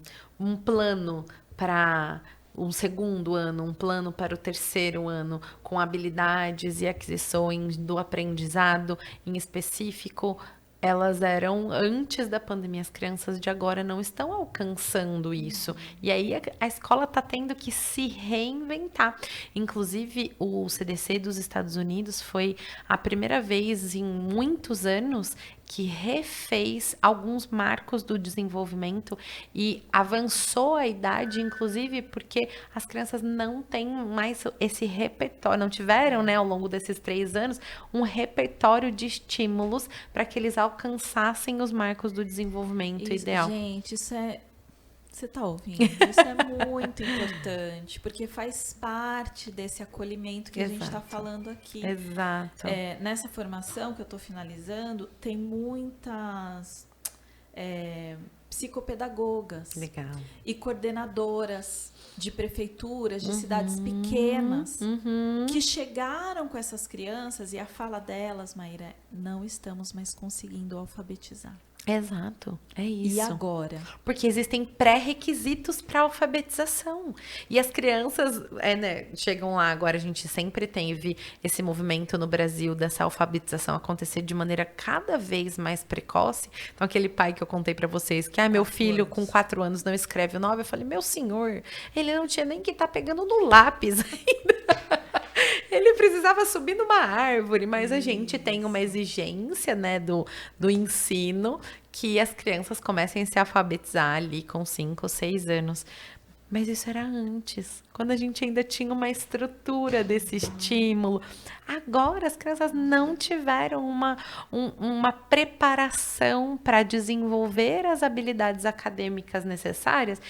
plano para um segundo ano, um plano para o 3º ano, com habilidades e aquisições do aprendizado em específico, elas eram antes da pandemia. As crianças de agora não estão alcançando isso. E aí a escola está tendo que se reinventar. Inclusive, o CDC dos Estados Unidos foi a primeira vez em muitos anos que refez alguns marcos do desenvolvimento e avançou a idade, inclusive porque as crianças não têm mais esse repertório, não tiveram, né, ao longo desses 3 anos, um repertório de estímulos para que eles alcançassem os marcos do desenvolvimento ideal. Gente, você tá ouvindo? Isso é muito importante, porque faz parte desse acolhimento que a gente está falando aqui. Exato. Nessa formação que eu estou finalizando, tem muitas psicopedagogas. Legal. E coordenadoras de prefeituras, de cidades pequenas, que chegaram com essas crianças e a fala delas, Maíra, não estamos mais conseguindo alfabetizar. Exato, é isso. E agora? Porque existem pré-requisitos para alfabetização. E as crianças, chegam lá. Agora a gente sempre teve esse movimento no Brasil dessa alfabetização acontecer de maneira cada vez mais precoce. Então, aquele pai que eu contei para vocês, que meu filho com 4 anos não escreve o 9, eu falei, meu senhor, ele não tinha nem que estar pegando no lápis ainda. Ele precisava subir numa árvore, mas a gente tem uma exigência, né, do ensino, que as crianças comecem a se alfabetizar ali com 5 ou 6 anos. Mas isso era antes, quando a gente ainda tinha uma estrutura desse estímulo. Agora as crianças não tiveram uma preparação para desenvolver as habilidades acadêmicas necessárias,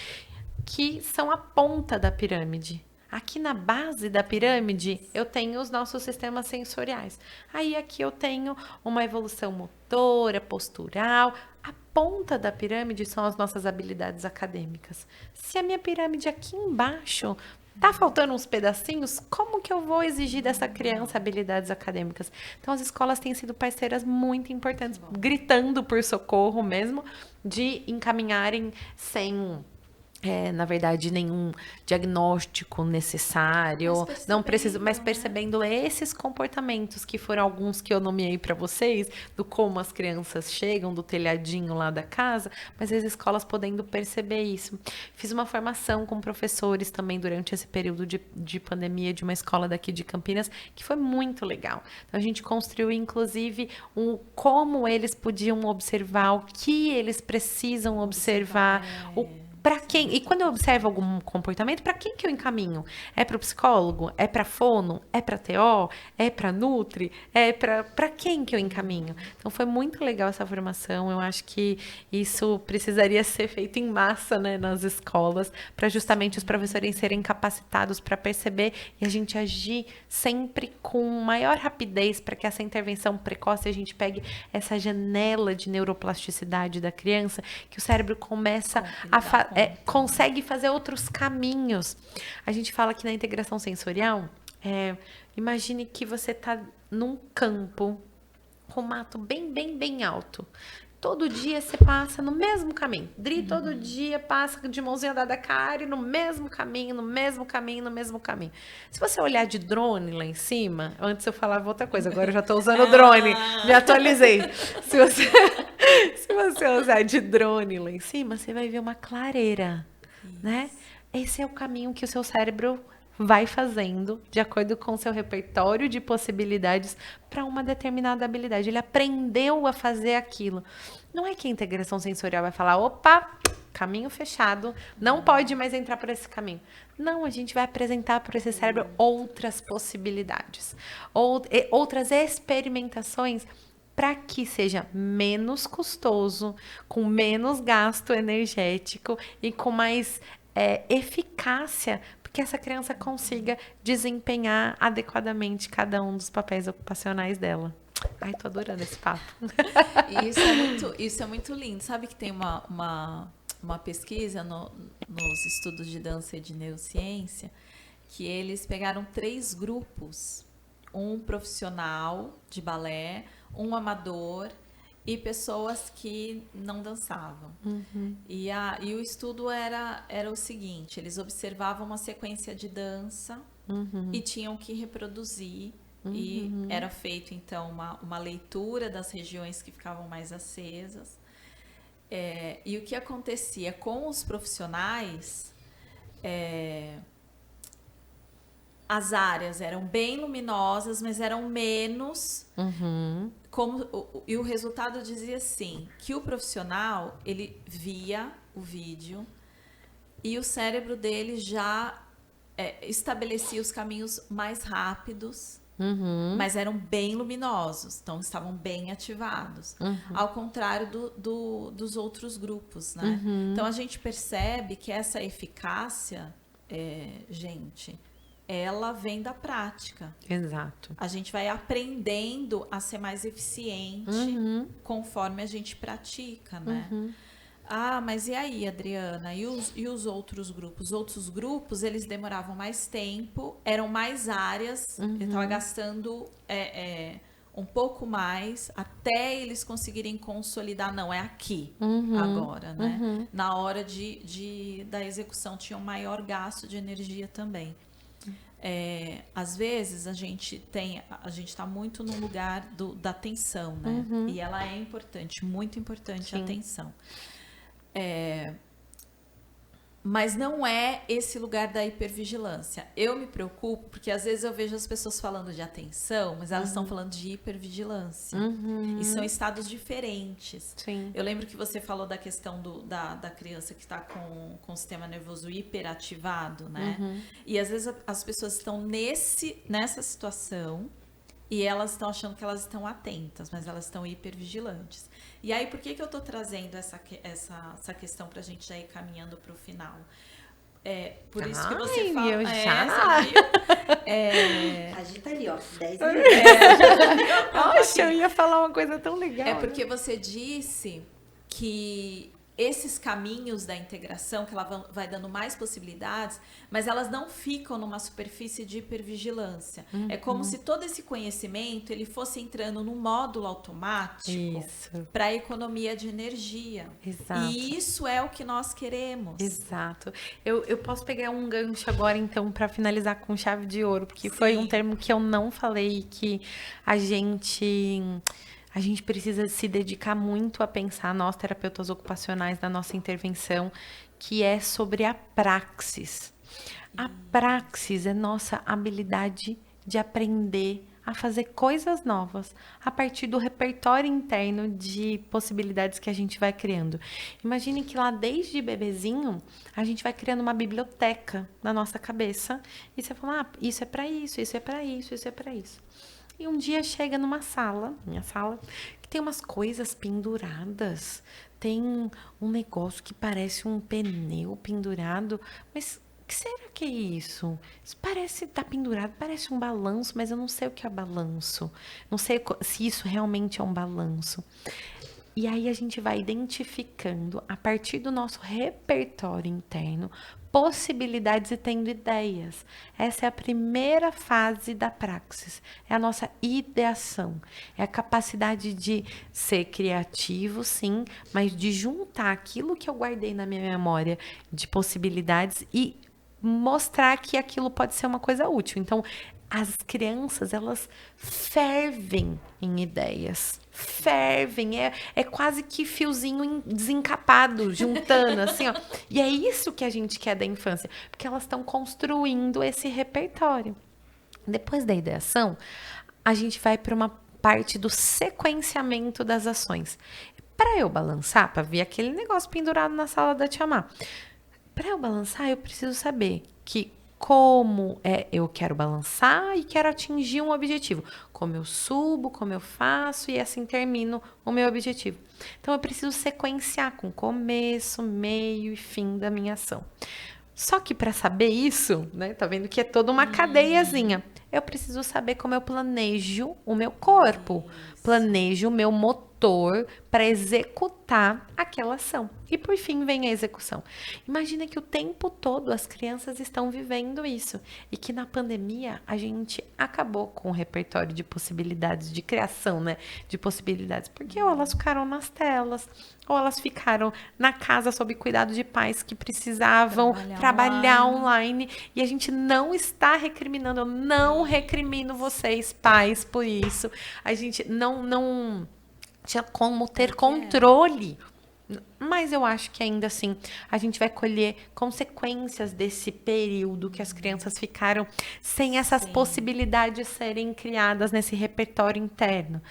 que são a ponta da pirâmide. Aqui na base da pirâmide, eu tenho os nossos sistemas sensoriais. Aí aqui eu tenho uma evolução motora, postural. A ponta da pirâmide são as nossas habilidades acadêmicas. Se a minha pirâmide aqui embaixo tá faltando uns pedacinhos, como que eu vou exigir dessa criança habilidades acadêmicas? Então, as escolas têm sido parceiras muito importantes, gritando por socorro mesmo, de encaminharem sem... na verdade, nenhum diagnóstico necessário, não precisa, mas percebendo esses comportamentos, que foram alguns que eu nomeei para vocês, do como as crianças chegam do telhadinho lá da casa, mas as escolas podendo perceber isso. Fiz uma formação com professores também durante esse período de pandemia de uma escola daqui de Campinas, que foi muito legal. Então, a gente construiu, inclusive, como eles podiam observar, o que eles precisam observar, Para quem? E quando eu observo algum comportamento, para quem que eu encaminho? É para o psicólogo? É para fono? É para TO? É para nutri? É para quem que eu encaminho? Então foi muito legal essa formação. Eu acho que isso precisaria ser feito em massa, né, nas escolas, para justamente os professores serem capacitados para perceber e a gente agir sempre com maior rapidez para que essa intervenção precoce a gente pegue essa janela de neuroplasticidade da criança, que o cérebro começa consegue fazer outros caminhos. A gente fala que na integração sensorial, imagine que você está num campo com mato bem alto. Todo dia você passa no mesmo caminho. Dri todo dia passa de mãozinha dada a Kari no mesmo caminho. Se você olhar de drone lá em cima, antes eu falava outra coisa, agora eu já estou usando o drone, me atualizei. Se você usar de drone lá em cima, você vai ver uma clareira, né? Esse é o caminho que o seu cérebro vai fazendo de acordo com o seu repertório de possibilidades para uma determinada habilidade. Ele aprendeu a fazer aquilo. Não é que a integração sensorial vai falar, opa, caminho fechado, não pode mais entrar por esse caminho. Não, a gente vai apresentar para esse cérebro outras possibilidades, outras experimentações para que seja menos custoso, com menos gasto energético e com mais eficácia, que essa criança consiga desempenhar adequadamente cada um dos papéis ocupacionais dela. Ai, tô adorando esse papo. Isso é muito lindo. Sabe que tem uma pesquisa nos estudos de dança e de neurociência, que eles pegaram 3 grupos, um profissional de balé, um amador e pessoas que não dançavam. E o estudo era o seguinte, eles observavam uma sequência de dança e tinham que reproduzir. E era feito, então, uma leitura das regiões que ficavam mais acesas. E o que acontecia com os profissionais, as áreas eram bem luminosas, mas eram menos... E o resultado dizia assim, que o profissional, ele via o vídeo e o cérebro dele já estabelecia os caminhos mais rápidos, mas eram bem luminosos, então estavam bem ativados, ao contrário dos outros grupos, né? Então a gente percebe que essa eficácia, gente... ela vem da prática. Exato. A gente vai aprendendo a ser mais eficiente conforme a gente pratica, né? Ah, mas e aí, Adriana? E os outros grupos? Os outros grupos, eles demoravam mais tempo, eram mais áreas, ele estava gastando um pouco mais até eles conseguirem consolidar. Não, é aqui, agora, né? Na hora da execução tinha um maior gasto de energia também. Às vezes a gente está muito no lugar da atenção, né? E ela é importante, muito importante. Sim. A atenção. Mas não é esse lugar da hipervigilância. Eu me preocupo porque às vezes eu vejo as pessoas falando de atenção, mas elas estão falando de hipervigilância. E são estados diferentes. Sim. Eu lembro que você falou da questão da criança que está com o sistema nervoso hiperativado, né? E às vezes as pessoas estão nessa situação e elas estão achando que elas estão atentas, mas elas estão hipervigilantes. E aí, por que eu estou trazendo essa questão para a gente já ir caminhando para o final? Por isso que você fala... Eu já. Agita ali, ó, 10 minutos. Poxa, eu ia falar uma coisa tão legal. Porque você disse que esses caminhos da integração, que ela vai dando mais possibilidades, mas elas não ficam numa superfície de hipervigilância. É como se todo esse conhecimento ele fosse entrando num módulo automático para economia de energia. Exato. E isso é o que nós queremos. Exato. Eu posso pegar um gancho agora, então, para finalizar com chave de ouro, porque foi um termo que eu não falei, que a gente precisa se dedicar muito a pensar, nós terapeutas ocupacionais, na nossa intervenção, que é sobre a praxis. A praxis é nossa habilidade de aprender a fazer coisas novas a partir do repertório interno de possibilidades que a gente vai criando. Imagine que lá desde bebezinho a gente vai criando uma biblioteca na nossa cabeça e você fala, isso é para isso, isso é para isso, isso é para isso. E um dia chega numa sala, minha sala, que tem umas coisas penduradas, tem um negócio que parece um pneu pendurado, mas o que será que é isso? Isso parece estar pendurado, parece um balanço, mas eu não sei o que é balanço. Não sei se isso realmente é um balanço. E aí a gente vai identificando, a partir do nosso repertório interno, possibilidades e tendo ideias. Essa é a primeira fase da praxis. É a nossa ideação. É a capacidade de ser criativo, sim, mas de juntar aquilo que eu guardei na minha memória de possibilidades e mostrar que aquilo pode ser uma coisa útil. Então, as crianças, elas fervem em ideias. Fervem. É quase que fiozinho desencapado, juntando, assim, ó. E é isso que a gente quer da infância. Porque elas estão construindo esse repertório. Depois da ideação, a gente vai para uma parte do sequenciamento das ações. Para eu balançar, para ver aquele negócio pendurado na sala da Tia Má, para eu balançar, eu preciso saber que como eu quero balançar e quero atingir um objetivo. Como eu subo, como eu faço e assim termino o meu objetivo. Então, eu preciso sequenciar com começo, meio e fim da minha ação. Só que para saber isso, né, tá vendo que é toda uma cadeiazinha. Eu preciso saber como eu planejo o meu corpo, planejo o meu motor para executar aquela ação. E por fim vem a execução. Imagina que o tempo todo as crianças estão vivendo isso e que na pandemia a gente acabou com o repertório de possibilidades de criação, né, de possibilidades, porque ou elas ficaram nas telas, ou elas ficaram na casa sob cuidado de pais que precisavam trabalhar online. E a gente não está recriminando, eu não recrimino vocês, pais, por isso. A gente não tinha como ter controle. Mas eu acho que ainda assim a gente vai colher consequências desse período que as crianças ficaram sem essas possibilidades serem criadas nesse repertório interno.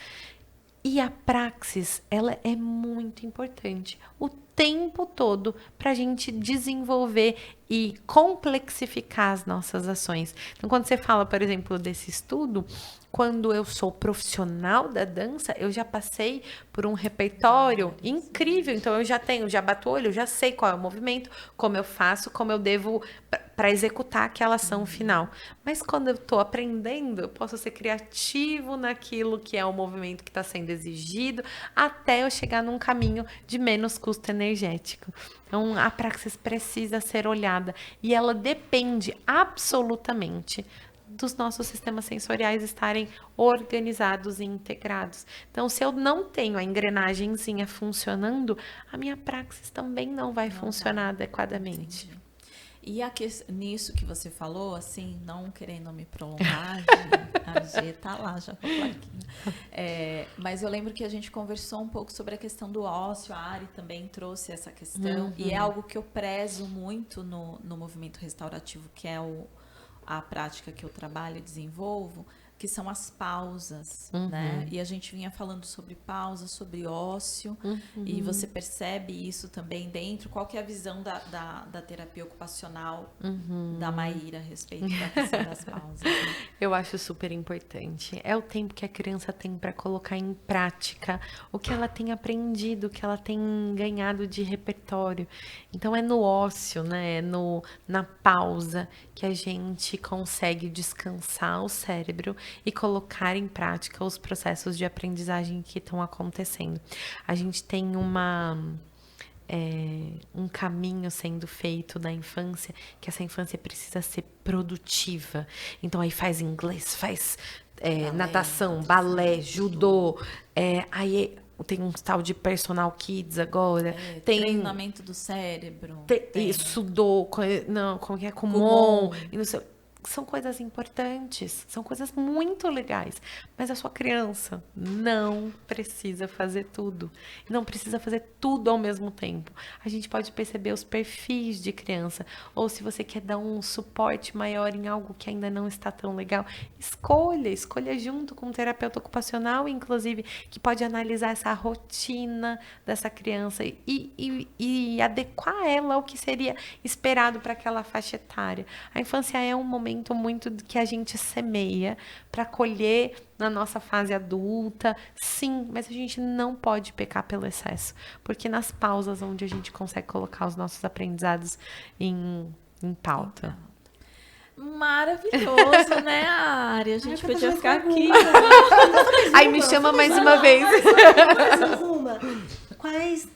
E a praxis, ela é muito importante o tempo todo para a gente desenvolver e complexificar as nossas ações. Então, quando você fala, por exemplo, desse estudo, quando eu sou profissional da dança, eu já passei por um repertório incrível. Então, eu já bato o olho, eu já sei qual é o movimento, como eu faço, como eu devo para executar aquela ação final. Mas quando eu estou aprendendo, eu posso ser criativo naquilo que é o movimento que está sendo exigido, até eu chegar num caminho de menos custo energético. Então, a praxis precisa ser olhada e ela depende absolutamente dos nossos sistemas sensoriais estarem organizados e integrados. Então, se eu não tenho a engrenagemzinha funcionando, a minha praxis também não vai funcionar adequadamente. Entendi. E nisso que você falou, assim, não querendo me prolongar, a G tá lá já com a plaquinha. Mas eu lembro que a gente conversou um pouco sobre a questão do ócio, a Ari também trouxe essa questão, e é algo que eu prezo muito no movimento restaurativo, que é a prática que eu trabalho e desenvolvo, que são as pausas, né? E a gente vinha falando sobre pausa, sobre ócio, e você percebe isso também dentro. Qual que é a visão da terapia ocupacional da Maíra a respeito da questão das pausas? Né? Eu acho super importante. É o tempo que a criança tem para colocar em prática o que ela tem aprendido, o que ela tem ganhado de repertório. Então, é no ócio, né? É na pausa que a gente consegue descansar o cérebro e colocar em prática os processos de aprendizagem que estão acontecendo. A gente tem um caminho sendo feito da infância, que essa infância precisa ser produtiva. Então, aí faz inglês, faz natação, balé, judô, aí tem um tal de personal kids agora. Tem treinamento do cérebro. Sudoku, como que é? Kumon. E não sei, são coisas importantes, são coisas muito legais, mas a sua criança não precisa fazer tudo, não precisa fazer tudo ao mesmo tempo. A gente pode perceber os perfis de criança, ou se você quer dar um suporte maior em algo que ainda não está tão legal, escolha junto com um terapeuta ocupacional, inclusive, que pode analisar essa rotina dessa criança e adequar ela ao que seria esperado para aquela faixa etária. A infância é um momento muito que a gente semeia para colher na nossa fase adulta, sim, mas a gente não pode pecar pelo excesso, porque nas pausas onde a gente consegue colocar os nossos aprendizados em pauta. Maravilhoso, né, Ari? A gente podia ficar aqui. Aí me chama mais uma vez. Mais uma.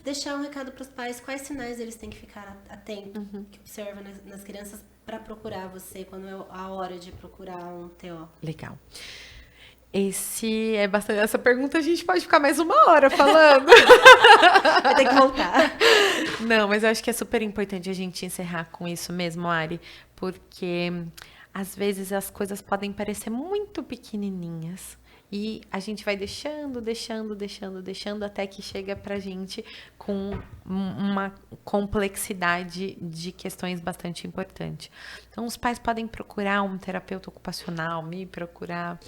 Deixar um recado para os pais, quais sinais eles têm que ficar atentos, que observa nas crianças para procurar você, quando é a hora de procurar um TO? Legal. Essa pergunta a gente pode ficar mais uma hora falando. Vai ter que voltar. Não, mas eu acho que é super importante a gente encerrar com isso mesmo, Ari, porque às vezes as coisas podem parecer muito pequenininhas. E a gente vai deixando até que chega pra gente com uma complexidade de questões bastante importantes. Então, os pais podem procurar um terapeuta ocupacional, me procurar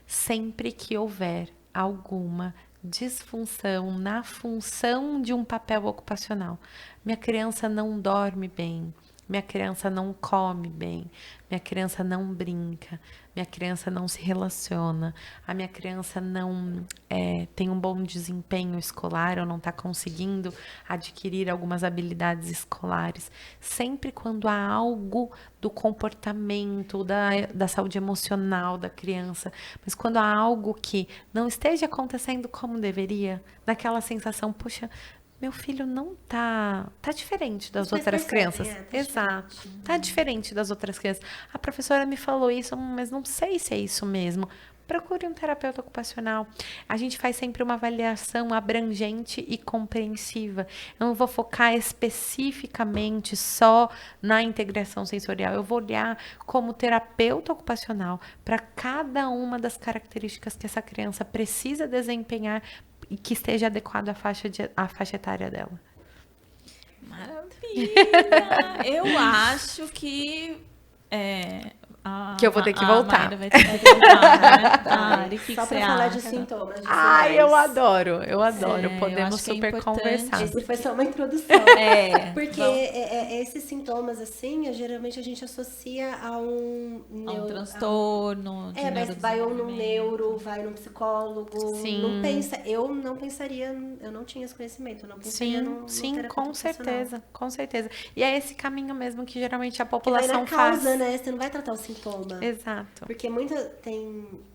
sempre que houver alguma disfunção na função de um papel ocupacional. Minha criança não dorme bem. Minha criança não come bem, minha criança não brinca, minha criança não se relaciona, a minha criança não tem um bom desempenho escolar ou não está conseguindo adquirir algumas habilidades escolares. Sempre quando há algo do comportamento, da saúde emocional da criança, mas quando há algo que não esteja acontecendo como deveria, naquela sensação, poxa, meu filho não tá diferente das outras crianças. Exato. Tá diferente das outras crianças. A professora me falou isso, mas não sei se é isso mesmo. Procure um terapeuta ocupacional. A gente faz sempre uma avaliação abrangente e compreensiva. Eu não vou focar especificamente só na integração sensorial. Eu vou olhar como terapeuta ocupacional para cada uma das características que essa criança precisa desempenhar e que esteja adequado à faixa etária dela. Maravilha! Eu acho que que eu vou ter que voltar. A vai ter que voltar, né? Ari, só para falar de sintomas. Eu adoro. Podemos super conversar. Esse foi só uma introdução. Porque esses sintomas, assim, geralmente a gente associa a um transtorno. Mas vai ou num neuro, vai num psicólogo. Sim. Não pensa. Eu não pensaria, eu não tinha esse conhecimento. Eu não pensaria num com certeza. Com certeza. E é esse caminho mesmo que geralmente a população faz. Causa, né? Você não vai tratar o sintoma. Exato. Porque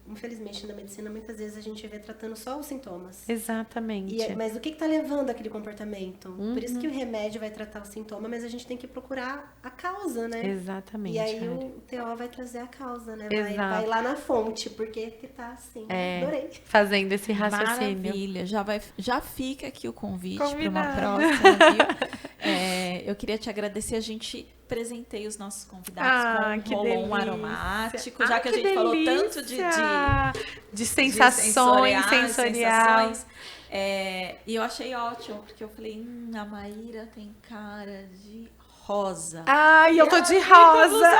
infelizmente, na medicina, muitas vezes a gente vê tratando só os sintomas. Exatamente. Mas o que está levando aquele comportamento? Por isso que o remédio vai tratar o sintoma, mas a gente tem que procurar a causa, né? Exatamente. E aí o TO vai trazer a causa, né? Vai lá na fonte, porque que tá assim. Adorei. Fazendo esse raciocínio. Maravilha. Já fica aqui o convite para uma próxima, viu? Eu queria te agradecer. A gente presenteie os nossos convidados com um rolon aromático, já que a gente falou tanto de sensações sensoriais. E eu achei ótimo, porque eu falei, a Maíra tem cara de rosa. Eu tô de rosa.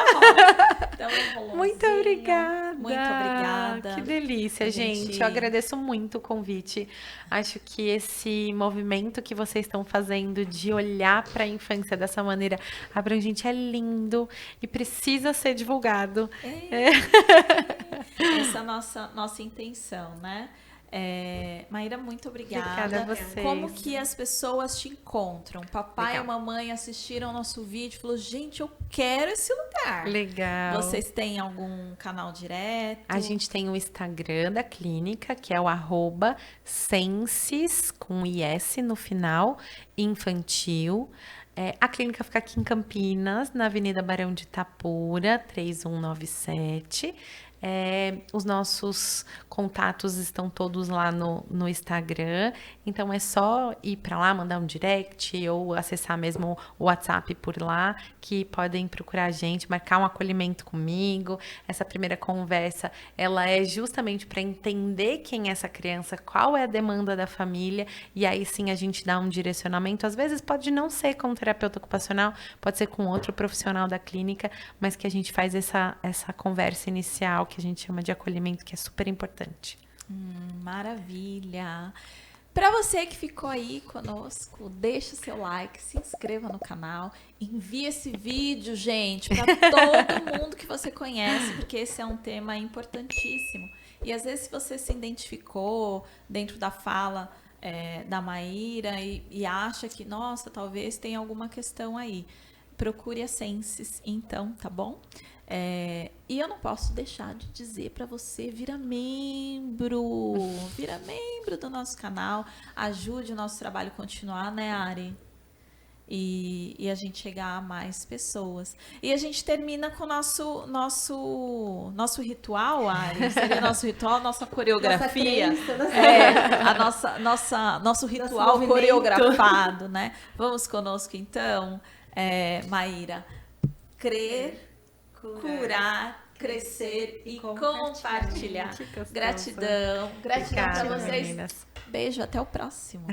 Então, muito obrigada. Muito obrigada. Que delícia, gente. Eu agradeço muito o convite. Acho que esse movimento que vocês estão fazendo de olhar para a infância dessa maneira abrangente é lindo e precisa ser divulgado. Essa é a nossa intenção, né? Maíra, muito obrigada. Obrigada a vocês. Como que as pessoas te encontram? Papai e mamãe assistiram ao nosso vídeo e falou, gente, eu quero esse lugar. Legal. Vocês têm algum canal direto? A gente tem o Instagram da clínica, que é o @senses, com IS no final, infantil. A clínica fica aqui em Campinas, na Avenida Barão de Itapura, 3197. Os nossos contatos estão todos lá no Instagram, então é só ir para lá, mandar um direct ou acessar mesmo o WhatsApp por lá, que podem procurar a gente, marcar um acolhimento comigo. Essa primeira conversa, ela é justamente para entender quem é essa criança, qual é a demanda da família, e aí sim a gente dá um direcionamento. Às vezes pode não ser com terapeuta ocupacional, pode ser com outro profissional da clínica, mas que a gente faz essa conversa inicial, que a gente chama de acolhimento, que é super importante. Maravilha! Para você que ficou aí conosco, deixa o seu like, se inscreva no canal, envie esse vídeo, gente, para todo mundo que você conhece, porque esse é um tema importantíssimo. E às vezes se você se identificou dentro da fala da Maíra e acha que, nossa, talvez tenha alguma questão aí, procure a Senses, então, tá bom? E eu não posso deixar de dizer para você, vira membro do nosso canal, ajude o nosso trabalho a continuar, né, Ari? E a gente chegar a mais pessoas. E a gente termina com o nosso ritual, Ari. Seria nosso ritual, nossa coreografia. Nosso ritual coreografado, né? Vamos conosco, então, Maíra. Crer, curar, crescer e compartilhar. Gratidão para vocês. Meninas. Beijo, até o próximo.